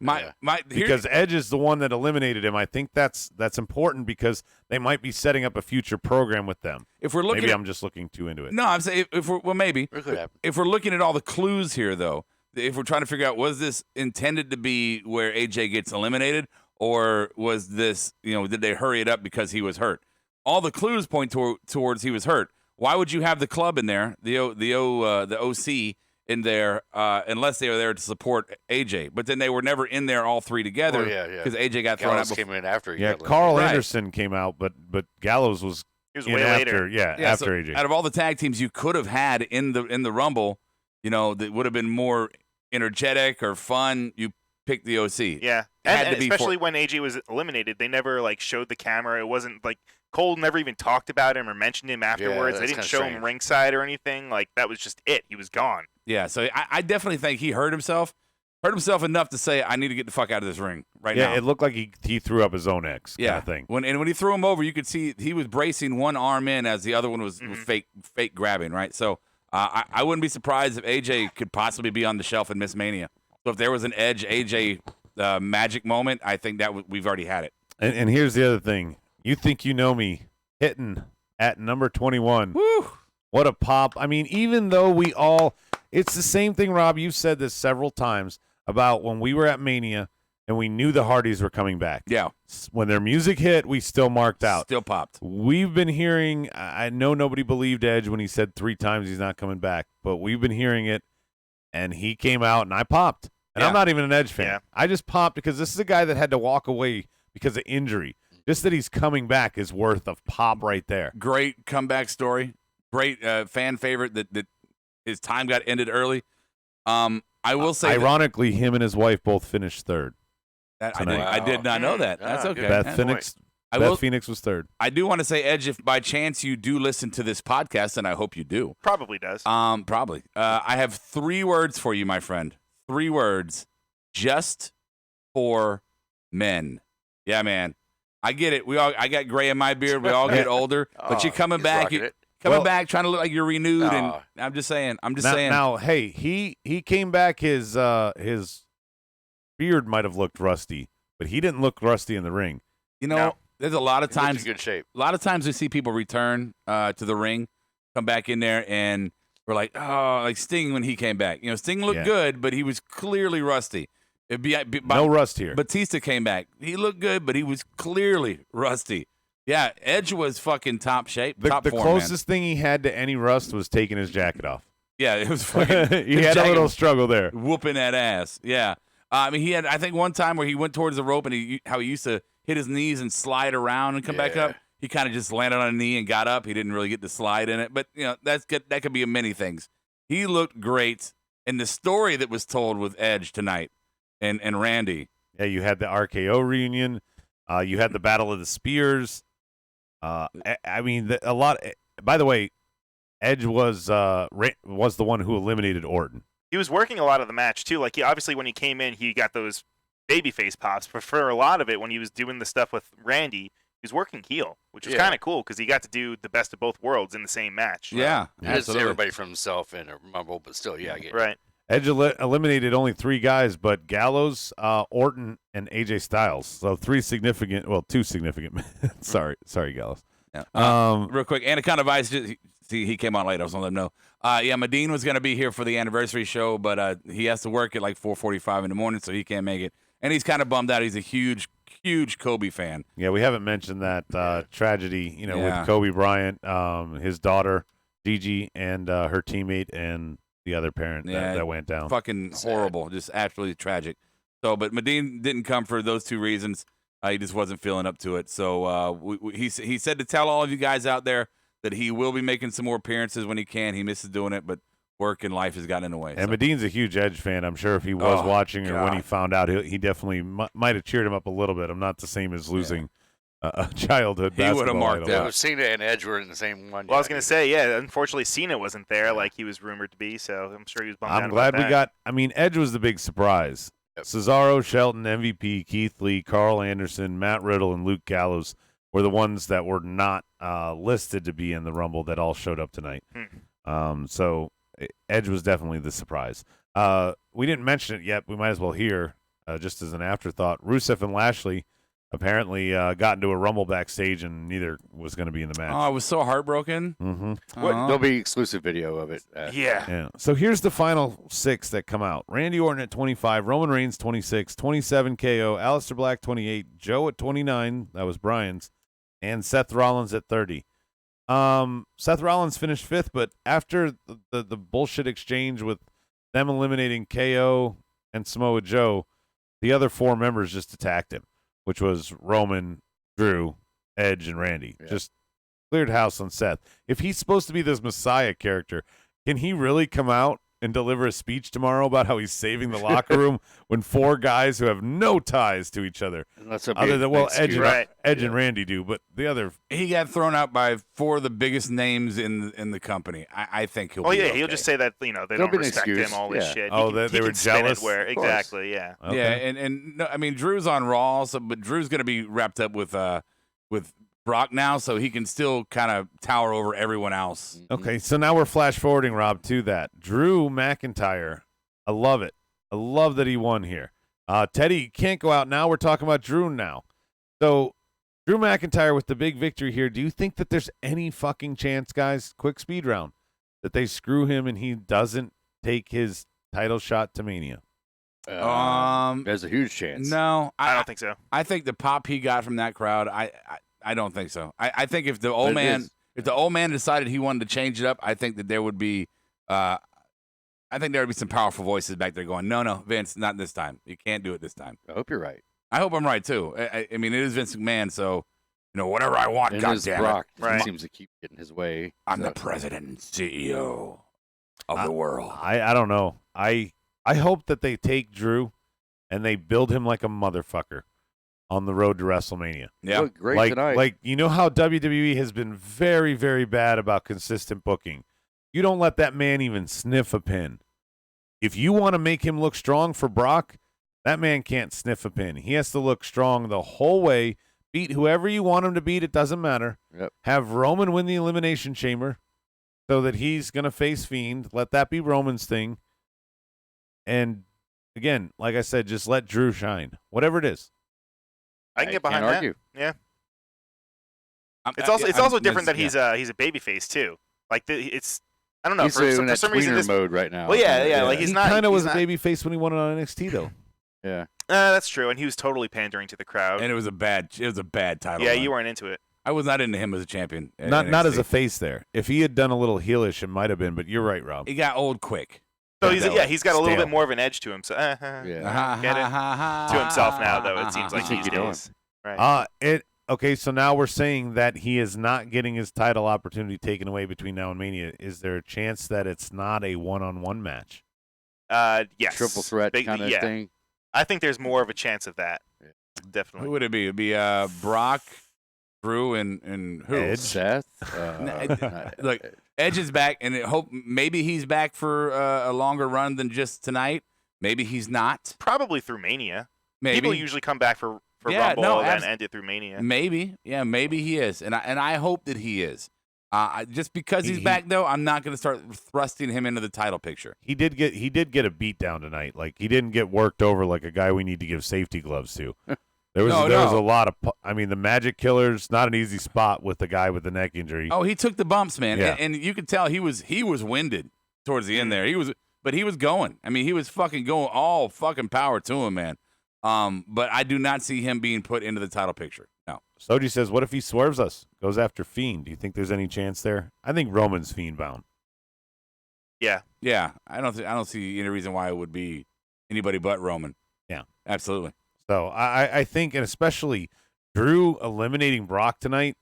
Because
Edge is the one that eliminated him. I think that's important because they might be setting up a future program with them.
if we're looking
Maybe
at,
I'm just looking too into it.
No, I'm saying maybe.
It could happen.
If we're looking at all the clues here, though, if we're trying to figure out, was this intended to be where AJ gets eliminated, or was this, did they hurry it up because he was hurt? All the clues point towards he was hurt. Why would you have the club in there, the OC in there, unless they were there to support AJ? But then they were never in there all three together because AJ got thrown out.
Gallows came in after.
Yeah,
got
Carl
Right.
Anderson came out, but Gallows was
He was
in
way
after.
later.
Yeah,
so
after AJ.
out of all the tag teams you could have had in the Rumble, that would have been more energetic or fun, you picked the OC.
Yeah,
Had
and
to be
especially when AJ was eliminated, they never like showed the camera. It wasn't like Cole never even talked about him or mentioned him afterwards. They
that's
didn't
kinda
show him
strange.
ringside or anything. Like that was just it. He was gone.
Yeah, so I definitely think he hurt himself. hurt himself enough to say, I need to get the fuck out of this ring right now.
Yeah, it looked like he threw up his own ex kind of thing.
When he threw him over, you could see he was bracing one arm in as the other one was fake grabbing, right? So I wouldn't be surprised if AJ could possibly be on the shelf in Miss Mania. So if there was an Edge AJ magic moment, I think that we've already had it.
And here's the other thing. You think you know me hitting at number 21.
Woo!
What a pop. I mean, even though it's the same thing, Rob. You've said this several times about when we were at Mania and we knew the Hardys were coming back.
Yeah.
When their music hit, we still marked out.
Still popped.
We've been hearing, I know nobody believed Edge when he said 3 times he's not coming back, but we've been hearing it, and he came out, and I popped. And I'm not even an Edge fan.
Yeah.
I just popped because this is a guy that had to walk away because of injury. Just that he's coming back is worth of pop right there.
Great comeback story. Great fan favorite that his time got ended early. I will say,
ironically, him and his wife both finished third.
I did not know that. That's okay.
Beth Phoenix was third.
I do want to say, Edge, if by chance you do listen to this podcast, and I hope you do.
Probably does.
Probably. I have 3 words for you, my friend. 3 words. Just for men. Yeah, man. I get it. I got gray in my beard. We all get older. But you're coming back. Back trying to look like you're renewed. And I'm just saying.
Now, hey, he came back. His beard might have looked rusty, but he didn't look rusty in the ring.
You know, there's a lot of times.
In good shape.
A lot of times we see people return to the ring, come back in there, and we're like, oh, like Sting when he came back. You know, Sting looked good, but he was clearly rusty.
No rust here.
Batista came back. He looked good, but he was clearly rusty. Yeah, Edge was fucking top shape.
The
form,
closest thing he had to any rust was taking his jacket off.
Yeah, it was fucking.
He had a little struggle there.
Whooping that ass. Yeah. I mean, he had, I think, one time where he went towards the rope and how he used to hit his knees and slide around and come back up. He kind of just landed on a knee and got up. He didn't really get the slide in it. But, you know, that could be many things. He looked great. And the story that was told with Edge tonight and Randy.
Yeah, you had the RKO reunion. You had the Battle of the Spears. I mean, a lot. By the way, Edge was the one who eliminated Orton.
He was working a lot of the match too. Like, obviously when he came in, he got those babyface pops. But for a lot of it, when he was doing the stuff with Randy, he was working heel, which was kind of cool because he got to do the best of both worlds in the same match.
Yeah,
it's everybody from himself in a Rumble, but still, I get it.
Right.
Edge eliminated only 3 guys, but Gallows, Orton, and AJ Styles. So 2 significant men. sorry, Gallows.
Yeah. Real quick, Anaconda Vice, he came on late. I was going to let him know. Medine was going to be here for the anniversary show, but he has to work at like 4:45 in the morning, so he can't make it. And he's kind of bummed out. He's a huge Kobe fan.
Yeah, we haven't mentioned that tragedy, with Kobe Bryant, his daughter, Gigi, and her teammate, and the other parent that went down.
Fucking horrible. Just absolutely tragic. So, but Medine didn't come for those 2 reasons. He just wasn't feeling up to it. So he said to tell all of you guys out there that he will be making some more appearances when he can. He misses doing it, but work and life has gotten in the way.
And Medine's a huge Edge fan. I'm sure if he was watching or when he found out, he definitely might have cheered him up a little bit. I'm not the same as losing a childhood basketball.
He would have marked
that. Yeah, Cena and Edge were in the same one.
Well, I was going to say, unfortunately Cena wasn't there like he was rumored to be, so I'm sure he was bummed out.
I'm glad
we
got – I mean, Edge was the big surprise. Yep. Cesaro, Shelton, MVP, Keith Lee, Carl Anderson, Matt Riddle, and Luke Gallows were the ones that were not listed to be in the Rumble that all showed up tonight. So Edge was definitely the surprise. We didn't mention it yet. We might as well hear, just as an afterthought, Rusev and Lashley apparently got into a Rumble backstage, and neither was going to be in the match.
Oh, I was so heartbroken.
Mm-hmm.
There'll be exclusive video of it.
Yeah. So here's the final 6 that come out. Randy Orton at 25, Roman Reigns 26, 27 KO, Aleister Black 28, Joe at 29, that was Bryan's, and Seth Rollins at 30. Seth Rollins finished 5th, but after the bullshit exchange with them eliminating KO and Samoa Joe, the other 4 members just attacked him, which was Roman, Drew, Edge, and Randy. Yeah. Just cleared house on Seth. If he's supposed to be this Messiah character, can he really come out and deliver a speech tomorrow about how he's saving the locker room when 4 guys who have no ties to each other, other than Edge and Randy do, but the other
he got thrown out by 4 of the biggest names in the company. I think he'll.
Oh yeah,
okay.
he'll just say that they don't respect him. All this shit.
Oh, they were jealous.
Exactly. Yeah.
Okay. Yeah, and no, I mean Drew's on Raw, but Drew's going to be wrapped up with Brock now, so he can still kind of tower over everyone else.
Okay, so now we're flash forwarding, Rob, to that. Drew McIntyre. I love it. I love that he won here. Teddy can't go out now. We're talking about Drew now. So Drew McIntyre with the big victory here. Do you think that there's any fucking chance, guys, quick speed round, that they screw him and he doesn't take his title shot to Mania?
There's a huge chance.
No,
I don't think so.
I think the pop he got from that crowd, I don't think so. I think if the old man decided he wanted to change it up, I think that there would be some powerful voices back there going, no, Vince, not this time. You can't do it this time.
I hope you're right.
I hope I'm right too. I mean, it is Vince McMahon, so whatever I want, goddamn
Brock
it.
seems to keep getting his way.
I'm the president and CEO of the world.
I don't know. I hope that they take Drew and they build him like a motherfucker on the road to WrestleMania.
Yeah,
looked great tonight.
Like, you know how WWE has been very, very bad about consistent booking. You don't let that man even sniff a pin. If you want to make him look strong for Brock, that man can't sniff a pin. He has to look strong the whole way. Beat whoever you want him to beat. It doesn't matter.
Yep.
Have Roman win the Elimination Chamber so that he's going to face Fiend. Let that be Roman's thing. And, again, like I said, just let Drew shine. Whatever it is.
I can get behind
can't
that.
argue.
Yeah. It's also different that he's a babyface too. Like it's I don't know
He's
for
in that
some reason
tweener mode right now.
Well, yeah. Like
he kind of was a babyface when he won it on NXT though.
Yeah.
That's true, and he was totally pandering to the crowd.
And it was a bad title.
Yeah,
run.
you weren't into it.
I was not into him as a champion. at
Not
NXT.
as a face there. If he had done a little heelish, it might have been. But you're right, Rob.
He got old quick.
So he's got a little
Stale.
bit more of an edge to him. So get it to himself now, though. It seems like these days. Right.
Okay, so now we're saying that he is not getting his title opportunity taken away between now and Mania. Is there a chance that it's not a one-on-one match?
Yes.
Triple threat kind of thing.
I think there's more of a chance of that.
Yeah.
Definitely.
Who would it be? It'd be Brock, Drew, and who?
Edge.
Seth.
Look, Edge is back, and maybe he's back for a longer run than just tonight. Maybe he's not.
Probably through Mania.
Maybe.
People usually come back for Rumble and end it through Mania.
Maybe. Yeah, maybe he is. And I hope that he is. Just because he's back, though, I'm not going to start thrusting him into the title picture.
He did get a beat down tonight. Like, he didn't get worked over like a guy we need to give safety gloves to. There was a lot of the Magic Killer's not an easy spot with the guy with the neck injury.
Oh, he took the bumps, man.
Yeah.
And you could tell he was winded towards the end there. But he was going. I mean, he was fucking going all fucking power to him, man. But I do not see him being put into the title picture. No.
Soji says, what if he swerves us? Goes after Fiend. Do you think there's any chance there? I think Roman's Fiend bound.
Yeah.
Yeah. I don't see any reason why it would be anybody but Roman.
Yeah.
Absolutely.
So I think, and especially Drew eliminating Brock tonight,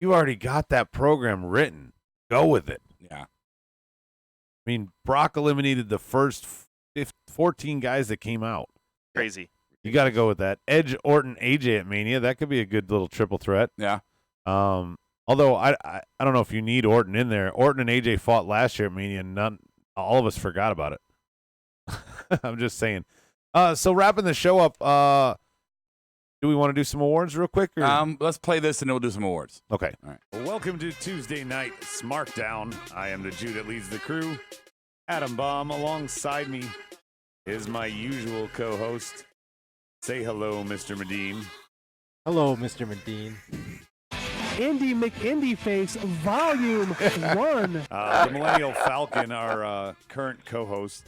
you already got that program written. Go with it.
Yeah.
I mean, Brock eliminated the first 14 guys that came out.
Crazy.
You got to go with that. Edge, Orton, AJ at Mania. That could be a good little triple threat.
Yeah.
Although I don't know if you need Orton in there. Orton and AJ fought last year at Mania, and all of us forgot about it. I'm just saying. So wrapping the show up, do we want to do some awards real quick? Or?
Let's play this and we'll do some awards.
Okay.
All right.
Well, welcome to Tuesday Night Smartdown. I am the Jew that leads the crew. Adam Baum alongside me is my usual co-host. Say hello, Mr. Medine.
Hello, Mr. Medine. Indy McIndyface, Volume 1.
The Millennial Falcon, our current co-host,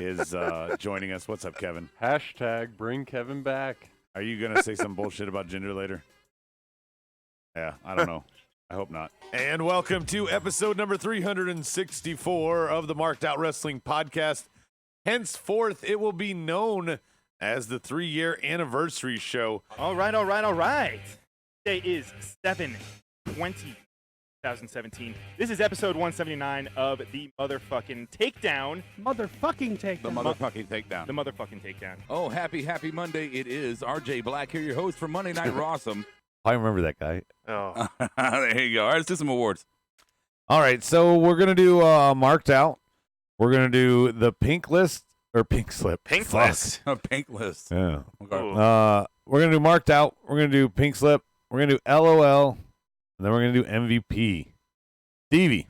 is joining us. What's up, Kevin?
Hashtag bring Kevin back.
Are you going to say some bullshit about Ginger later? Yeah, I don't know. I hope not. And welcome to episode number 364 of the Marked Out Wrestling Podcast. Henceforth, it will be known as the 3-year anniversary show.
All right. Today is 7/20/17.
2017. This is episode 179 of the motherfucking takedown.
Motherfucking take
The motherfucking takedown.
The motherfucking takedown.
Oh, happy Monday. It is RJ Black here, your host for Monday Night Rawsome.
I remember that guy.
Oh,
There you go. All right, let's do some awards.
All right, so we're going to do marked out. We're going to do the pink list or pink slip.
pink
Fuck.
list.
A pink list.
Yeah.
Okay.
Ooh.
We're going to do marked out. We're going to do pink slip. We're going to do LOL. And then we're going to do MVP. Stevie.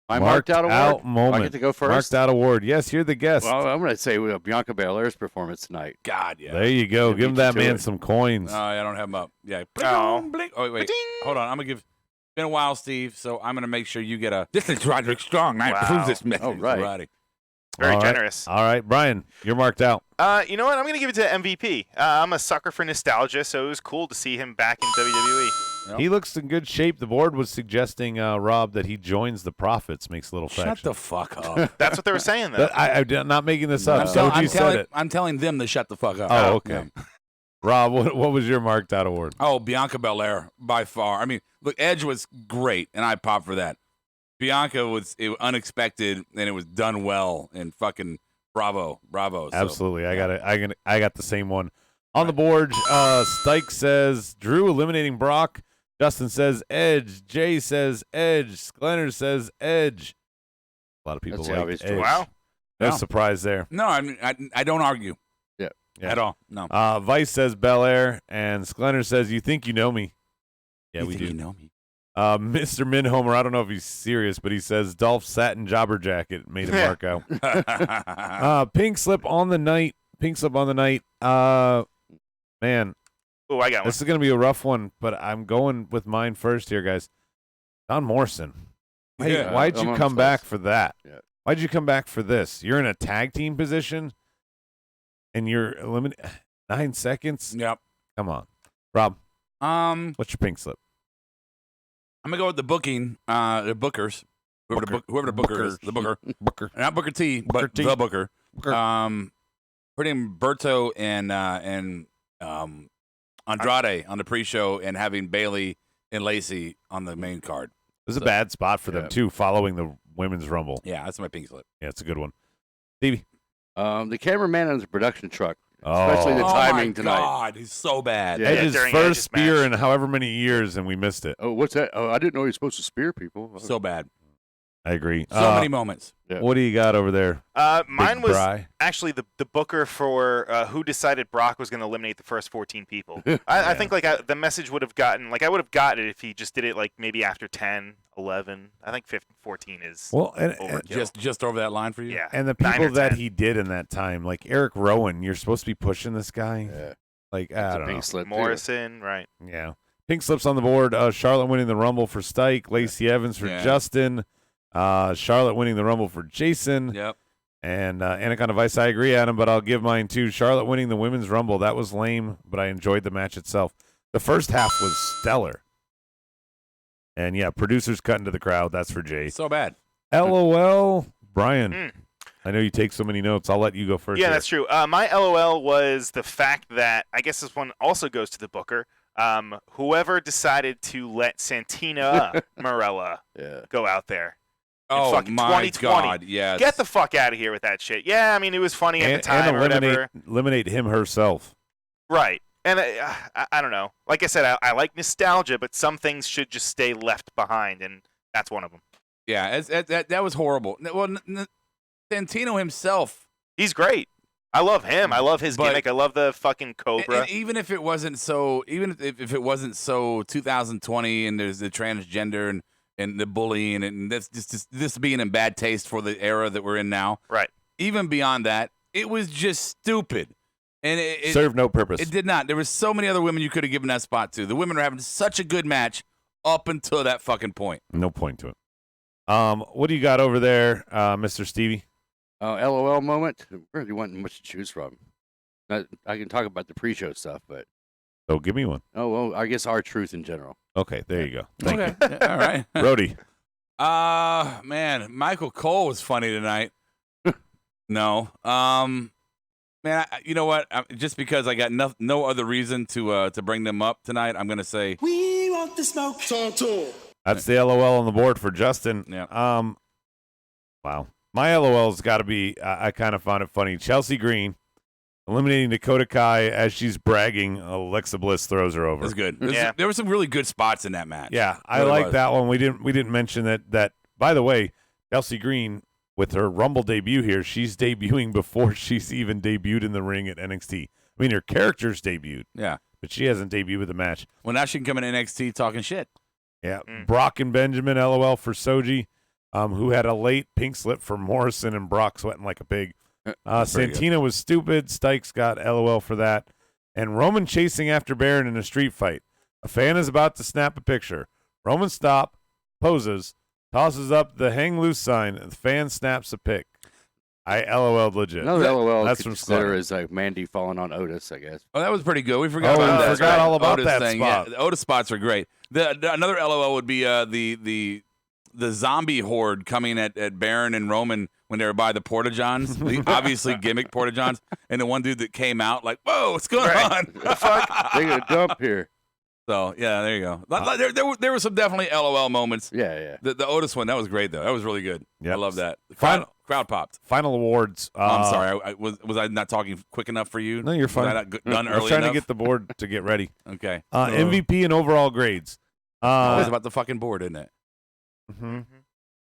My marked out award.
Moment.
I get to go first.
Marked out award. Yes, you're the guest.
Well, I'm going to say Bianca Belair's performance tonight.
God, yeah.
There you go.
Yeah,
Give
beat
that
you to
man
it.
some coins.
I don't have them up. Yeah.
Oh.
Blink. Oh, wait. Hold on. I'm going to give. Been a while, Steve, so I'm going to make sure you get a. This is Roderick Strong. I
Wow.
approve this message.
Oh, right.
Roddy.
Very
All right.
generous.
All right, Brian, you're marked out.
You know what? I'm going to give it to MVP. I'm a sucker for nostalgia, so it was cool to see him back in WWE.
Yep.
He looks in good shape. The board was suggesting, Rob, that he joins the Profits, makes a little
Shut
faction.
the fuck up.
That's what they were saying, though.
I'm not making this up.
I'm,
Soji said it.
I'm telling them to shut the fuck up.
Oh, okay.
Yeah.
Rob, what was your marked out award?
Oh, Bianca Belair, by far. I mean, look, Edge was great, and I popped for that. Bianca was unexpected, and it was done well, and fucking bravo. So,
Absolutely.
yeah.
I got the same one. On the board, Stike says Drew eliminating Brock. Justin says Edge. Jay says Edge. Sklenner says Edge. A lot of people
That's the
like
obvious
Edge.
choice.
Wow.
No
Wow.
surprise there.
No, I don't argue.
Yeah.
At all. No.
Vice says Belair, and Sklenner says, "You think you know me?" Yeah,
You
we
think
do.
You know me.
Mr. Minhomer, I don't know if he's serious, but he says Dolph satin jobber jacket made him mark out. Pink slip on the night. Pink slip on the night. Man,
Oh, I got one.
this is going to be a rough one, but I'm going with mine first here, guys. John Morrison. Hey,
Yeah,
why'd you
I'm
come
obsessed.
back for that?
Yeah.
Why'd you come back for this? You're in a tag team position, and you're eliminated 9 seconds?
Yep.
Come on. Rob,
I'm
what's your pink slip?
gonna go with the booking. The bookers. Whoever the booker is. The booker.
Booker.
Not Booker T,
Booker
but
T.
the booker.
Booker.
Putting Berto and Andrade on the pre-show and having Bailey and Lacey on the main card.
It was a bad spot for them,
Yeah.
too, following the Women's Rumble.
Yeah, that's my pink slip.
Yeah, it's a good one. Stevie.
The cameraman on the production truck, especially the
Oh.
timing
my
tonight.
God, he's so bad.
Yeah.
Edge's
during
first
Edge's
spear
match.
in however many years, and we missed it.
Oh, what's that? Oh, I didn't know he was supposed to spear people.
So bad.
I agree.
So many moments.
Yeah.
What do you got over there?
Mine
Big
was
Bry?
actually the booker for who decided Brock was going to eliminate the first 14 people. I think the message would have gotten, I would have gotten it if he just did it like maybe after 10, 11. I think 14 is
Well, and
overkill.
Just over that line for you?
Yeah.
the
9
people
or
that
10.
he did in that time, like Eric Rowan, you're supposed to be pushing this guy.
Yeah.
Like,
It's
I
a
don't
pink
know.
slip, too.
Morrison, right.
Yeah. Pink slips on the board. Charlotte winning the Rumble for Stike. Lacey Evans for
Yeah.
Justin. Charlotte winning the Rumble for Jason.
Yep.
And Anaconda Vice, I agree, Adam, but I'll give mine too. Charlotte winning the Women's Rumble. That was lame, but I enjoyed the match itself. The first half was stellar. And, yeah, producers cutting to the crowd. That's for Jay.
So bad.
LOL. Brian,
Mm.
I know you take so many notes. I'll let you go first.
Yeah,
here.
that's true. My LOL was the fact that, I guess this one also goes to the booker, whoever decided to let Santina Marella
Yeah.
go out there.
Oh,
fucking
my
2020.
God. Yes.
Get the fuck out of here with that shit. Yeah, I mean, it was funny at the
And
time or whatever.
eliminate him herself.
Right. And I don't know. Like I said, I like nostalgia, but some things should just stay left behind, and that's one of them.
Yeah, that was horrible. Well, Santino himself.
He's great. I love him. I love his
But-
gimmick. I love the fucking Cobra.
And even if it wasn't so, even if it wasn't so 2020 and there's the transgender and the bullying and that's just this being in bad taste for the era that we're in now.
Right.
Even beyond that, it was just stupid. And it
Served no purpose.
It did not. There was so many other women you could have given that spot to. The women are having such a good match up until that fucking point.
No point to it. What do you got over there, Mr. Stevie?
LOL moment. Really wasn't much to choose from. I can talk about the pre-show stuff, but
Oh, give me one.
oh well, I guess R-Truth in general.
Okay, there you go. Thank
Okay. All right.
you. Brody.
Man, Michael Cole was funny tonight. No. Man, you know what? Just because I got no other reason to bring them up tonight, I'm gonna say
We want the smoke. Talk to him.
That's the LOL on the board for Justin.
Yeah.
Wow. My LOL's got to be, I kind of found it funny. Chelsea Green eliminating Dakota Kai as she's bragging. Alexa Bliss throws her over.
That's good. There were some really good spots in that match.
Yeah, I like that one. We didn't mention that. By the way, Chelsea Green with her Rumble debut here, she's debuting before she's even debuted in the ring at NXT. I mean, her character's debuted.
Yeah.
But she hasn't debuted with the match.
Well, now she can come in NXT talking shit.
Yeah. Brock and Benjamin, LOL for Soji, who had a late pink slip for Morrison and Brock sweating like a pig. Santina was stupid. Stykes got LOL for that. And Roman chasing after Baron in a street fight. A fan is about to snap a picture. Roman stop, poses, tosses up the hang loose sign, and the fan snaps a pic. I LOL'd legit.
Another LOL
That's
from
from Slaughter.
is like Mandy falling on Otis, I guess.
Oh, that was pretty good. We forgot about that.
Forgot all about
Otis
that
thing.
spot.
Yeah, the Otis spots are great. Another LOL would be the zombie horde coming at Baron and Roman when they were by the Porta-Johns, the obviously gimmick Porta-Johns, and the one dude that came out like, whoa, what's going on?
What the fuck? They got a dump here.
So, yeah, there you go. There were some definitely LOL moments.
Yeah.
The Otis one, that was great, though. That was really good.
Yep.
I love that. Crowd popped.
Final awards.
I'm sorry. Was I not talking quick enough for you?
No, you're fine.
Was I not done
I was
early
trying
enough?
to get the board to get ready.
Okay.
MVP and overall grades.
Always about the fucking board, isn't it?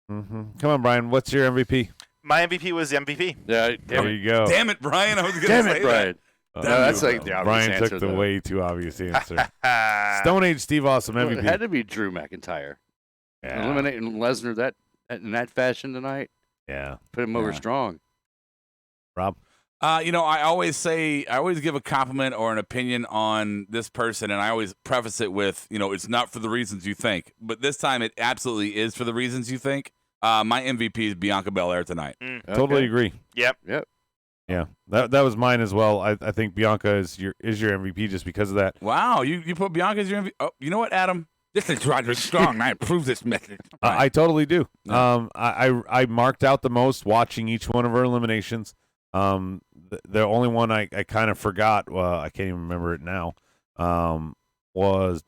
Come on, Brian. What's your MVP?
My MVP was MVP.
Yeah.
There you go.
Damn it, Brian. I was going to
Damn
say
it, Brian.
that.
No, that's like the obvious
Brian
answer,
took the
though.
way too obvious answer. Stone Age Steve Austin
Well, it
MVP.
had to be Drew McIntyre.
Yeah.
Eliminating Lesnar in that fashion tonight.
Yeah.
Put him over strong.
Rob?
I always give a compliment or an opinion on this person, and I always preface it with, it's not for the reasons you think. But this time it absolutely is for the reasons you think. My MVP is Bianca Belair tonight.
Totally agree.
Yep.
Yeah. That was mine as well. I think Bianca is your MVP just because of that.
Wow, you put Bianca as your MVP? Oh, you know what, Adam? This is Roger Strong. I approve this message.
I totally do.
Yeah.
I marked out the most watching each one of her eliminations. The only one I kind of forgot, I can't even remember it now, was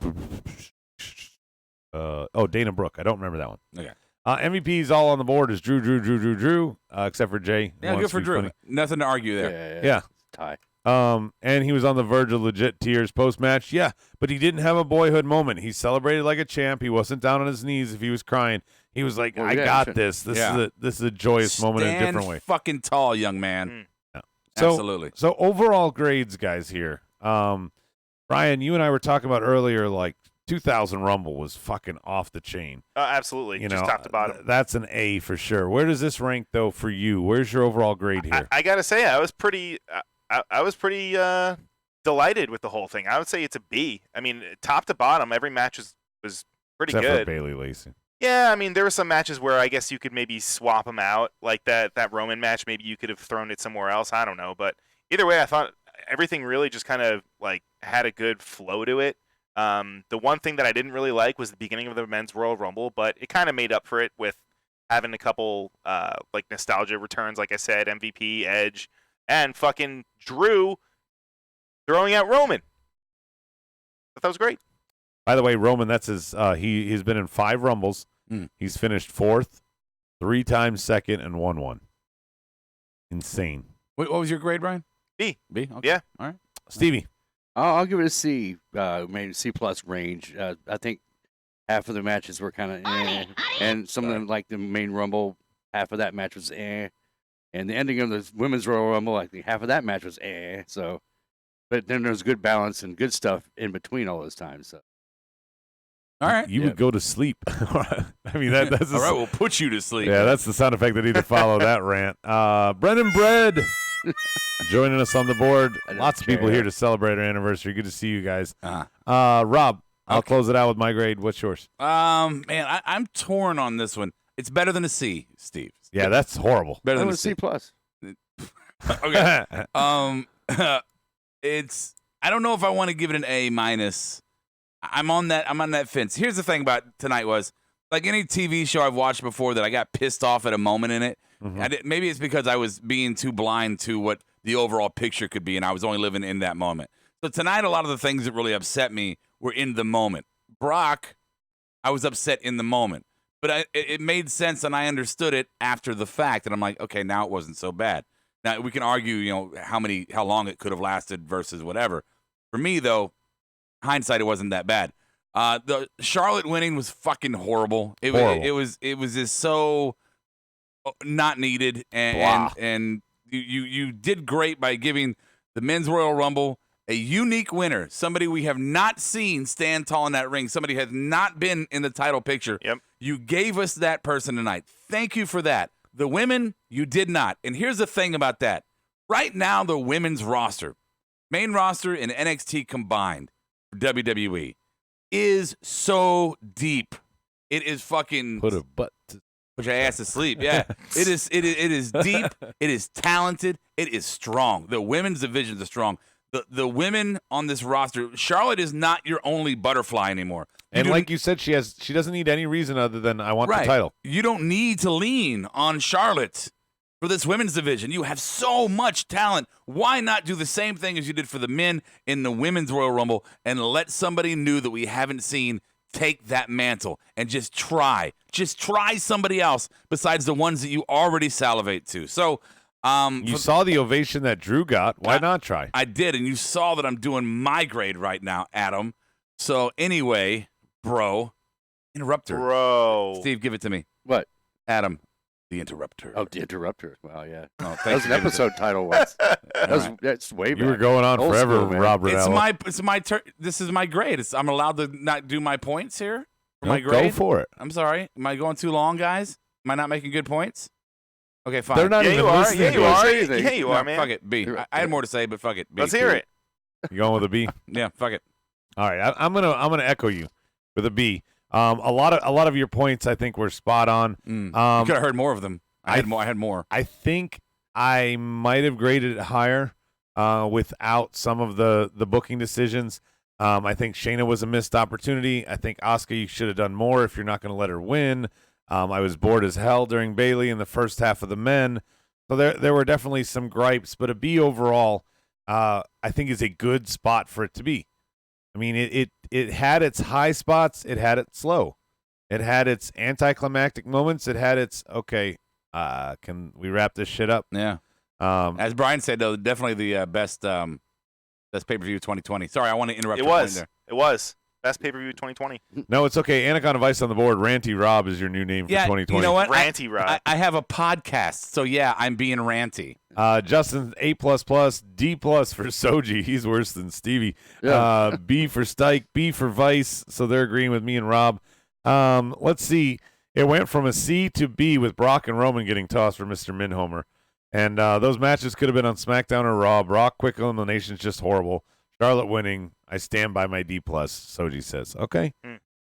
Dana Brooke. I don't remember that one.
Okay.
MVPs all on the board is Drew, except for Jay.
Yeah, good for Drew.
Funny.
Nothing to argue there.
Yeah.
Tie.
And he was on the verge of legit tears post-match. Yeah, but he didn't have a boyhood moment. He celebrated like a champ. He wasn't down on his knees if he was crying. He was like, I got this. This is a joyous moment in a different way.
Fucking tall, young man.
Yeah.
Absolutely.
So overall grades, guys, here. Brian, you and I were talking about earlier, like 2000 Rumble was fucking off the chain.
Absolutely. Just top to bottom.
That's an A for sure. Where does this rank, though, for you? Where's your overall grade here?
I got to say, I was pretty delighted with the whole thing. I would say it's a B. I mean, top to bottom, every match was pretty
Except
good.
for Bailey Lacey.
Yeah, I mean, there were some matches where I guess you could maybe swap them out, like that Roman match. Maybe you could have thrown it somewhere else. I don't know, but either way, I thought everything really just kind of like had a good flow to it. The one thing that I didn't really like was the beginning of the Men's Royal Rumble, but it kind of made up for it with having a couple like nostalgia returns, like I said, MVP, Edge, and fucking Drew throwing out Roman. I thought that was great.
By the way, Roman, that's his. He's been in 5 Rumbles. He's finished 4th, 3 times 2nd, and won 1. Insane.
What was your grade, Brian?
B.
Okay.
Yeah.
All right.
Stevie.
I'll give it a C, maybe C plus range. I think half of the matches were kind of and some of them, like the main Rumble, half of that match was and the ending of the Women's Royal Rumble, I think half of that match was So, but then there's good balance and good stuff in between all those times. So.
All right.
You would go to sleep. I mean, that's
all right. We'll put you to sleep.
Yeah, that's the sound effect that need to follow that rant. Brendan Bread joining us on the board. Lots of people here to celebrate our anniversary. Good to see you guys. Rob, I'll close it out with my grade. What's yours?
Man, I'm torn on this one. It's better than a C, Steve.
Yeah, that's horrible.
Better than a
C plus.
Okay. It's. I don't know if I want to give it an A minus. I'm on that fence. Here's the thing about tonight was, like any TV show I've watched before that I got pissed off at a moment in it. Maybe it's because I was being too blind to what the overall picture could be, and I was only living in that moment. So tonight, a lot of the things that really upset me were in the moment. Brock, I was upset in the moment. But it made sense, and I understood it after the fact. And I'm like, okay, now it wasn't so bad. Now, we can argue, how long it could have lasted versus whatever. For me, though, hindsight, it wasn't that bad. The Charlotte winning was fucking horrible. It was just so not needed, and you did great by giving the Men's Royal Rumble a unique winner, somebody we have not seen stand tall in that ring, somebody has not been in the title picture.
Yep.
You gave us that person tonight. Thank you for that. The women, you did not. And here's the thing about that. Right now, the women's roster, main roster and NXT combined for WWE, is so deep. It is fucking
Put a butt to
put your ass to sleep. Yeah. It is deep. It is talented. It is strong. The women's divisions are strong. The women on this roster, Charlotte is not your only butterfly anymore.
And like you said, she doesn't need any reason other than I want the title.
You don't need to lean on Charlotte for this women's division. You have so much talent. Why not do the same thing as you did for the men in the Women's Royal Rumble and let somebody new that we haven't seen take that mantle and just try somebody else besides the ones that you already salivate to. So
you saw the ovation that Drew got. Why not try?
I did, and you saw that I'm doing my grade right now, Adam. So anyway, interrupter.
Bro.
Steve, give it to me.
What?
Adam, the interrupter.
Oh, the interrupter. Wow, yeah.
Oh,
that was an episode title once. That's way back.
You were going on
Old
forever,
school, man.
Rob Ridella.
It's my turn. This is my grade. I'm allowed to not do my points here for my
Go
grade.
for it.
I'm sorry. Am I going too long, guys? Am I not making good points? Okay, fine.
They're not
Yeah,
even
you are.
listening
Yeah,
to
you
us.
are.
anything.
Yeah, you
No,
are, man.
Fuck it, B. I had more to say, but fuck it. B.
Let's hear it.
You going with a B?
Yeah, fuck it.
All right, I'm gonna echo you with a B. A lot of your points I think were spot on.
You could have heard more of them. I had more.
I think I might have graded it higher without some of the booking decisions. I think Shayna was a missed opportunity. I think Asuka, you should have done more if you're not going to let her win. I was bored as hell during Bayley in the first half of the men. So there were definitely some gripes, but a B overall, I think is a good spot for it to be. I mean, it had its high spots. It had its low. It had its anticlimactic moments. It had its, okay, can we wrap this shit up?
Yeah. As Brian said, though, definitely the best pay-per-view 2020. Sorry, I want to interrupt.
It was. Best pay-per-view 2020.
No, it's okay. Anaconda Vice on the board. Ranty Rob is your new name for 2020.
You know what?
Ranty Rob.
I have a podcast, so yeah, I'm being ranty.
Justin, A++, D+ for Soji. He's worse than Stevie.
Yeah.
B for Stike, B for Vice. So they're agreeing with me and Rob. Let's see. It went from a C to B with Brock and Roman getting tossed for Mr. Minhomer. And those matches could have been on SmackDown or Raw. Brock, quick elimination's just horrible. Charlotte winning. I stand by my D+, Soji says. Okay.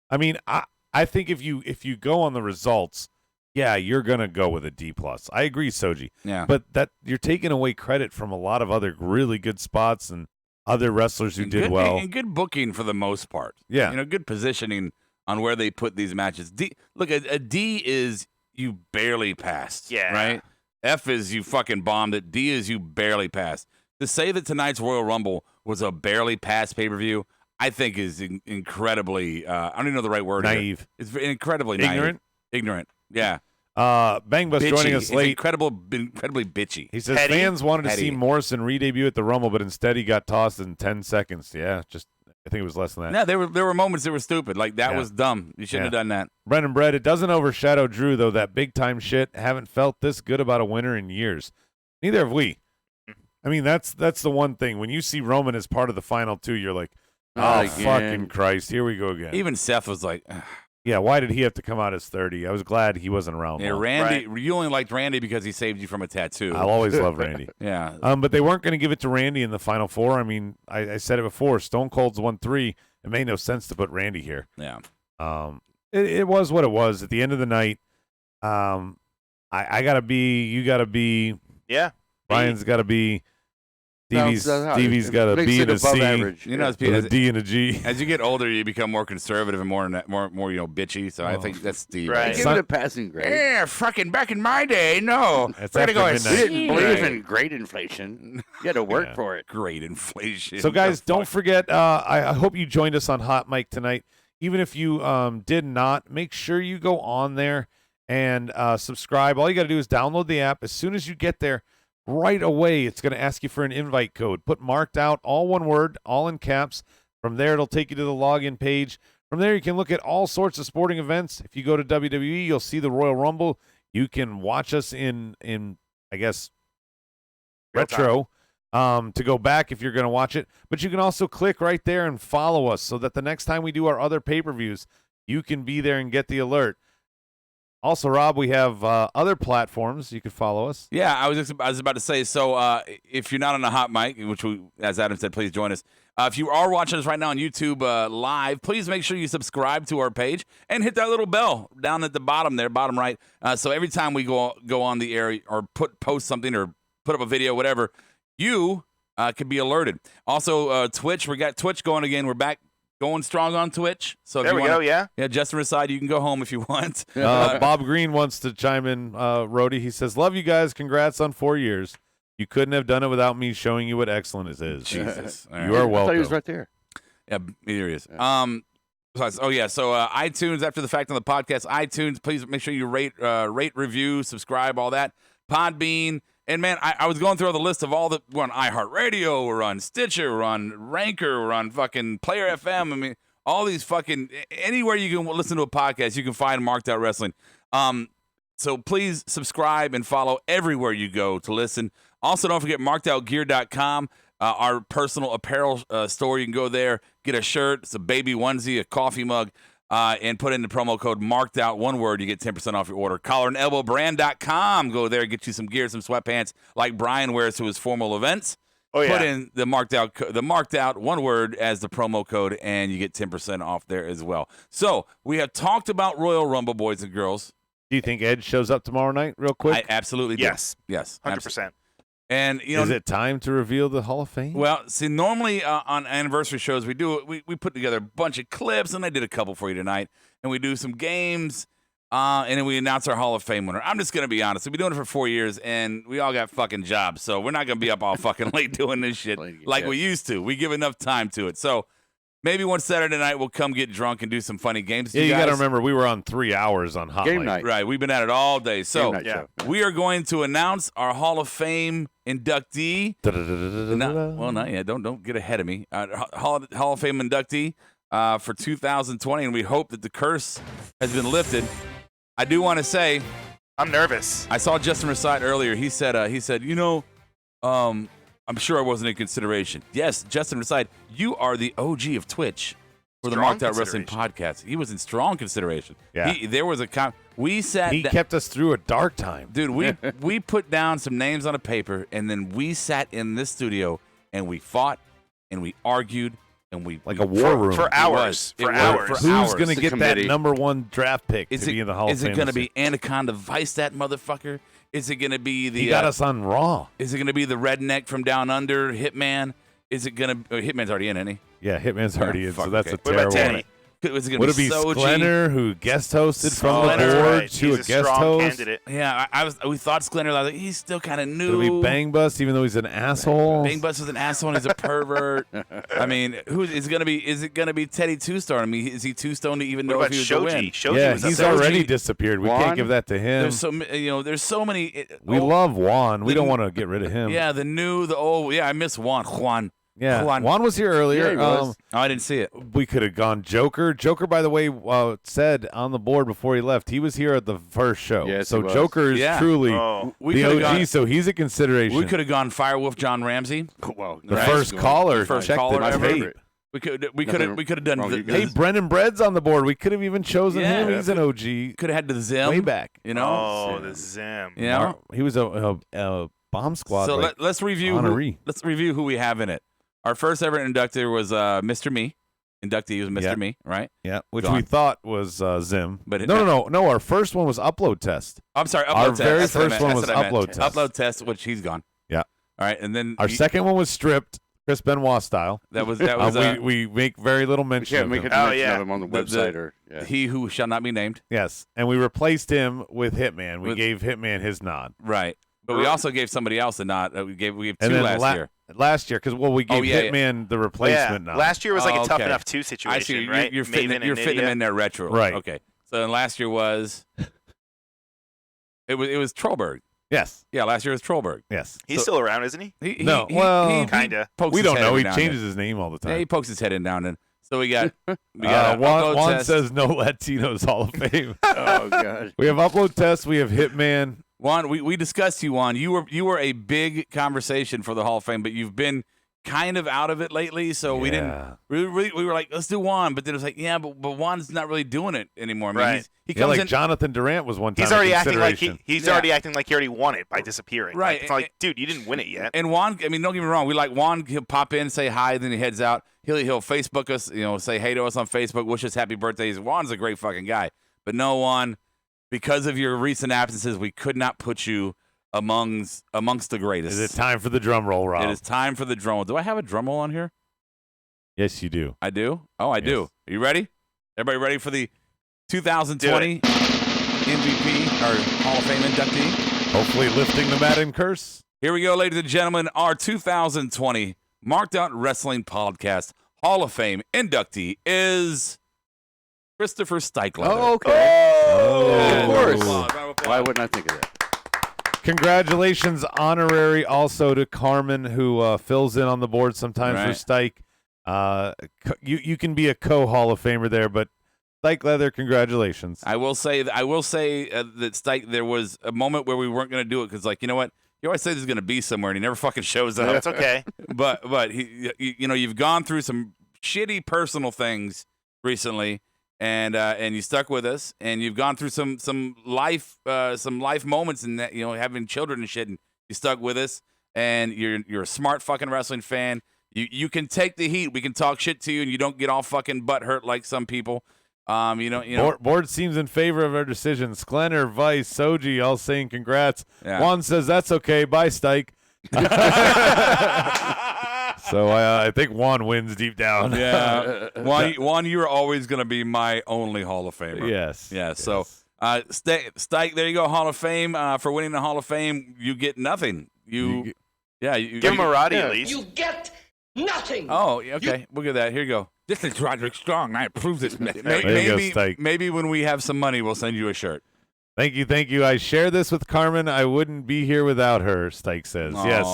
I mean, I think if you go on the results, yeah, you're going to go with a D+. I agree, Soji.
Yeah.
But that you're taking away credit from a lot of other really good spots and other wrestlers who did well.
And good booking for the most part.
Yeah.
Good positioning on where they put these matches. Look, a D is you barely passed.
Yeah.
Right? F is you fucking bombed it. D is you barely passed. To say that tonight's Royal Rumble was a barely passed pay-per-view, I think is incredibly, I don't even know the right word.
Naive.
Here. It's incredibly
Ignorant?
naive. Ignorant. Yeah.
Bang Bus joining us
It's
late.
incredibly bitchy.
He says
Petty?
fans wanted to
Petty.
see Morrison re-debut at the Rumble, but instead he got tossed in 10 seconds. Yeah, I think it was less than that.
No, there were moments that were stupid. Like, that
Yeah.
was dumb. You shouldn't have done that.
Brendan Brett, it doesn't overshadow Drew, though, that big-time shit. Haven't felt this good about a winner in years. Neither have we. I mean, that's the one thing. When you see Roman as part of the final two, you're like, oh, fucking Christ, here we go again.
Even Seth was like, ugh.
Yeah, why did he have to come out as 30? I was glad he wasn't around
Yeah,
long.
Randy, you only liked Randy because he saved you from a tattoo.
I'll always love Randy.
Yeah.
But they weren't going to give it to Randy in the Final Four. I mean, I said it before. Stone Cold's won 3. It made no sense to put Randy here.
Yeah.
It was what it was. At the end of the night, I got to be, you got to be.
Yeah.
Brian's got to be. Stevie's got a
Makes
B
it
and a
above
C.
average.
You know,
with a D and a G.
As you get older, you become more conservative and more bitchy. So I think that's Steve.
Right.
Give it a passing grade.
Yeah, fucking back in my day, no.
It's
We're gonna
after
go
midnight.
We didn't believe in great inflation. You had to work for it.
Great inflation.
So, guys,
The
don't
fuck?
forget, I hope you joined us on Hot Mic tonight. even if you did not, make sure you go on there and subscribe. All you got to do is download the app. As soon as you get there, right away, it's going to ask you for an invite code. Put Marked Out, all one word, all in caps. From there, it'll take you to the login page. From there, you can look at all sorts of sporting events. If you go to WWE, you'll see the Royal Rumble. You can watch us in I guess, retro to go back if you're going to watch it. But you can also click right there and follow us so that the next time we do our other pay-per-views, you can be there and get the alert. Also, Rob, we have other platforms you could follow us.
Yeah, I was about to say, so if you're not on a hot mic, which as Adam said, please join us. If you are watching us right now on YouTube live, please make sure you subscribe to our page and hit that little bell down at the bottom there, bottom right. So every time we go on the air or post something or put up a video, whatever, you can be alerted. Also, Twitch, we got Twitch going again. We're back. Going strong on Twitch. So
there we go, yeah.
Yeah, Justin Reside, you can go home if you want.
Bob Green wants to chime in, Rhodey. He says, love you guys. Congrats on 4 years. You couldn't have done it without me showing you what excellent it is.
Jesus.
You are welcome.
I thought he was right there.
Yeah, here he is. So iTunes, after the fact on the podcast, iTunes, please make sure you rate, review, subscribe, all that. Podbean. And, man, I was going through all the list of all the, we're on iHeartRadio, we're on Stitcher, we're on Ranker, we're on fucking Player FM. I mean, all these fucking, anywhere you can listen to a podcast, you can find Marked Out Wrestling. So please subscribe and follow everywhere you go to listen. Also, don't forget markedoutgear.com, our personal apparel store. You can go there, get a shirt, it's a baby onesie, a coffee mug, and put in the promo code Marked Out, one word, you get 10% off your order. collarandelbowbrand.com. Go there, get you some gear, some sweatpants like Brian wears to his formal events.
Oh, yeah.
Put in the Marked Out, one word as the promo code, and you get 10% off there as well. So we have talked about Royal Rumble, boys and girls.
Do you think Edge shows up tomorrow night real quick?
I absolutely do.
Yes.
100%. And you know,
is it time to reveal the Hall of Fame?
Well, see, normally on anniversary shows we put together a bunch of clips, and I did a couple for you tonight, and we do some games, and then we announce our Hall of Fame winner. I'm just gonna be honest, we've been doing it for 4 years, and we all got fucking jobs, so we're not gonna be up all fucking late doing this shit like we used to. We give enough time to it, so. Maybe one Saturday night we'll come get drunk and do some funny games.
Yeah, you got to remember we were on 3 hours on Hot
Game night.
Right, we've been at it all day. So
we
are going to announce our Hall of Fame inductee. Not yet. Don't get ahead of me. Hall of Fame inductee for 2020, and we hope that the curse has been lifted. I do want to say,
I'm nervous.
I saw Justin Reside earlier. He said, you know, I'm sure I wasn't in consideration. Yes, Justin Reside, you are the OG of Twitch for the Marked Out Wrestling podcast. He was in strong consideration.
Yeah.
There was
He kept us through a dark time.
Dude, we put down some names on a paper, and then we sat in this studio, and we fought, and we argued, and we
a war room.
For hours. For hours.
Who's going to get that number one draft pick to be in the Hall of Fame?
Is it going to be Anaconda Vice, that motherfucker? Is it going to be the...
He got us on Raw.
Is it going to be the redneck from Down Under, Hitman? Is it going to... Hitman's already in, isn't he?
Yeah, Hitman's already in, so that's a
What about
terrible
Tanny?
one.
Would it be
Sklenner, who guest hosted from the board
right.
to
He's
a guest
strong
host?
Candidate.
Yeah, we thought Sklenner. I was like, he's still kind of new.
It'll be Bang Bus, even though he's an asshole.
Bang Bus is an asshole and he's a pervert. I mean, who is it gonna be? Is it gonna be Teddy Two Star? I mean, is he too stoned to even know if he was
Shoji?
to win?
Shoji
Yeah,
was
he's
up there.
already disappeared. We can't give that to him.
There's so many.
We love Juan. We don't want to get rid of him.
Yeah, the old. Yeah, I miss Juan.
Yeah,
Juan.
Juan was here earlier.
Yeah, he was.
I didn't see it.
We could have gone Joker. Joker, by the way, said on the board before he left, he was here at the first show.
Yes,
so
he was.
Joker is truly the OG,
gone,
so he's a consideration.
We could have gone Firewolf John Ramsey.
Well,
the first caller.
The first
checked
caller
the
ever.
tape.
We could have done.
Hey, Brendan Bread's on the board. We could have even chosen him. He's an OG.
Could have had the Zim
way back.
You know.
Oh, the Zim.
You know,
he was a bomb squad.
So let's review.
Honoree.
Let's review who we have in it. Our first ever inductor was Mr. Me. Inductee was Mr. Me, right?
Yeah, which we thought was Zim.
But
no. Our first one was Upload Test.
I'm sorry, Upload
Our
Test.
very
That's what I
first
meant.
one was
That's what I
Upload
meant.
Test.
Upload Test, which he's gone.
Yeah.
All right, and then
our second one was Stripped, Chris Benoit style.
That was.
We make very little mention of him.
Of him on the website.
He who shall not be named.
Yes, and we replaced him with Hitman. We gave Hitman his nod.
Right. But we also gave somebody else a nod. We gave two
And then
last year.
Last year, because we gave Hitman the replacement nod.
Last year was like a tough
okay.
enough 2
I
situation,
see.
right?
You're fitting them in there retro.
Right.
Okay. So then last year was it was Trollberg.
Yes.
Yeah, last year was Trollberg.
Yes.
He's still around, isn't he?
He
kinda.
pokes
We
his
don't
head
know.
every
He
now and
changes
then.
his name all the time.
Yeah, he pokes his head in now and then. So we got upload
Juan
test.
says no Latinos Hall of Fame.
Oh god.
We have upload test. We have Hitman.
Juan, we discussed you, Juan. You were a big conversation for the Hall of Fame, but you've been kind of out of it lately. So we didn't. We were like, let's do Juan, but then it was like, yeah, but Juan's not really doing it anymore. I mean,
Right.
he comes
like
in.
Jonathan Durant was one time.
He's already
a
acting like
consideration.
he's already acting like he already won it by disappearing.
Right.
Like, it's like, dude, you didn't win it yet.
And Juan, I mean, don't get me wrong. We like Juan. He'll pop in, say hi, then he heads out. He'll Facebook us, say hey to us on Facebook, wish us happy birthdays. Juan's a great fucking guy. But no, Juan, because of your recent absences, we could not put you amongst the greatest.
Is it time for the drum roll, Rob?
It is time for the drum roll. Do I have a drum roll on here?
Yes, you do.
I do? Oh, I do. Are you ready? Everybody ready for the 2020 MVP or Hall of Fame inductee?
Hopefully lifting the Madden curse.
Here we go, ladies and gentlemen. Our 2020 Marked Out Wrestling Podcast Hall of Fame inductee is Christopher Steichler.
Oh, okay.
Yeah,
of course.
round of applause.
Why wouldn't I think of that?
Congratulations, honorary also to Carmen, who fills in on the board sometimes
Right.
for Steich. You can be a co-Hall of Famer there, but Steich Leather, congratulations.
I will say that Steich, there was a moment where we weren't going to do it because, you know what? You always say there's going to be somewhere, and he never fucking shows up.
That's okay.
But you've gone through some shitty personal things recently, and you stuck with us, and you've gone through some life moments, and that having children and shit, and you stuck with us, and you're a smart fucking wrestling fan. You can take the heat. We can talk shit to you, and you don't get all fucking butt hurt like some people.
Board seems in favor of our decision. Sklenner, Vice, Soji, all saying congrats.
Yeah.
Juan says that's okay. Bye, Steich. So I think Juan wins deep down.
Yeah, Juan, you're always going to be my only Hall of Famer.
Yes.
Yeah.
Yes.
So, Steich, there you go, Hall of Fame. For winning the Hall of Fame, you get nothing. You
Give him a Roddy at least.
You get nothing.
Oh, okay. Look at that. Here you go. This is Roderick Strong. I approve this.
There you go, Steich.
Maybe when we have some money, we'll send you a shirt.
Thank you. I share this with Carmen. I wouldn't be here without her, Steich says.
Oh,
yes.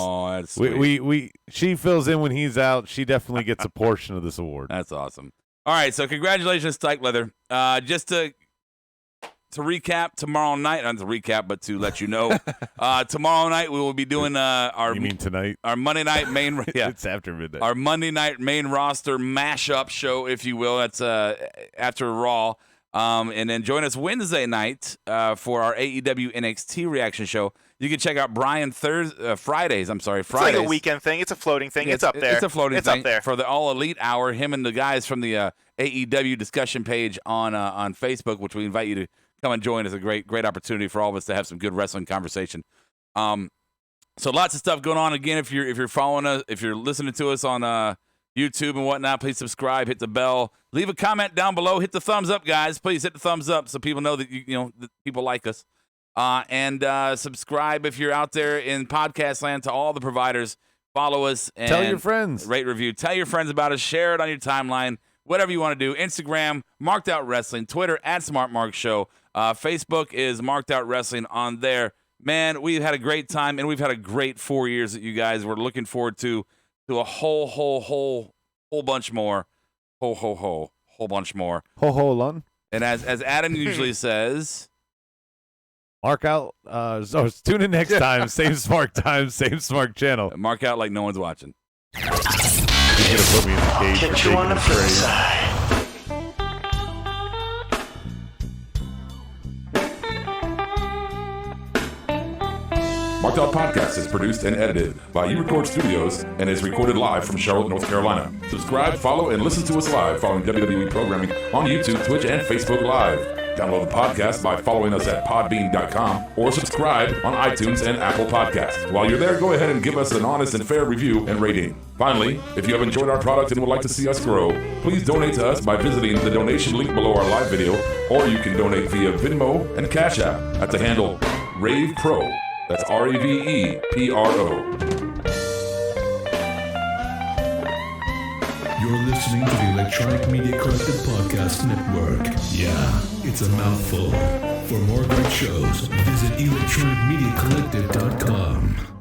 That's sweet.
She fills in when he's out. She definitely gets a portion of this award.
That's awesome. All right, so congratulations, Steich Leather. Just to recap, tomorrow night, not to recap, but to let you know, tomorrow night we will be doing our.
You mean tonight?
Our Monday night main. Yeah,
it's after midnight.
Our Monday night main roster mashup show, if you will. That's after Raw. And then join us Wednesday night for our AEW NXT reaction show. You can check out Brian Fridays.
It's like a weekend thing. It's a floating thing.
Yeah,
it's up there.
It's a floating thing.
Up there.
For the All Elite Hour. Him and the guys from the AEW discussion page on Facebook, which we invite you to come and join. It's a great opportunity for all of us to have some good wrestling conversation. So lots of stuff going on. Again, if you're following us, if you're listening to us on YouTube and whatnot, please subscribe, hit the bell, leave a comment down below, hit the thumbs up, guys. Please hit the thumbs up so people know that that people like us. And subscribe if you're out there in podcast land to all the providers. Follow us and
tell your friends.
Rate, review. Tell your friends about us. Share it on your timeline. Whatever you want to do. Instagram, Marked Out Wrestling. Twitter, @SmartMarkShow. Facebook is Marked Out Wrestling on there. Man, we've had a great time, and we've had a great 4 years that you guys were looking forward to a whole bunch more. Whole bunch more.
Ho lun.
And as Adam usually says,
mark out. Tune in next time. Same smart time, same smart channel.
Mark out like no one's watching.
He's gonna put me in the cage.
Catch you on the flip side.
Marked Out Podcast is produced and edited by U-Record Studios and is recorded live from Charlotte, North Carolina. Subscribe, follow, and listen to us live following WWE programming on YouTube, Twitch, and Facebook Live. Download the podcast by following us at podbean.com or subscribe on iTunes and Apple Podcasts. While you're there, go ahead and give us an honest and fair review and rating. Finally, if you have enjoyed our product and would like to see us grow, please donate to us by visiting the donation link below our live video, or you can donate via Venmo and Cash App at the handle RavePro. That's REVEPRO.
You're listening to the Electronic Media Collective Podcast Network. Yeah, it's a mouthful. For more great shows, visit electronicmediacollective.com.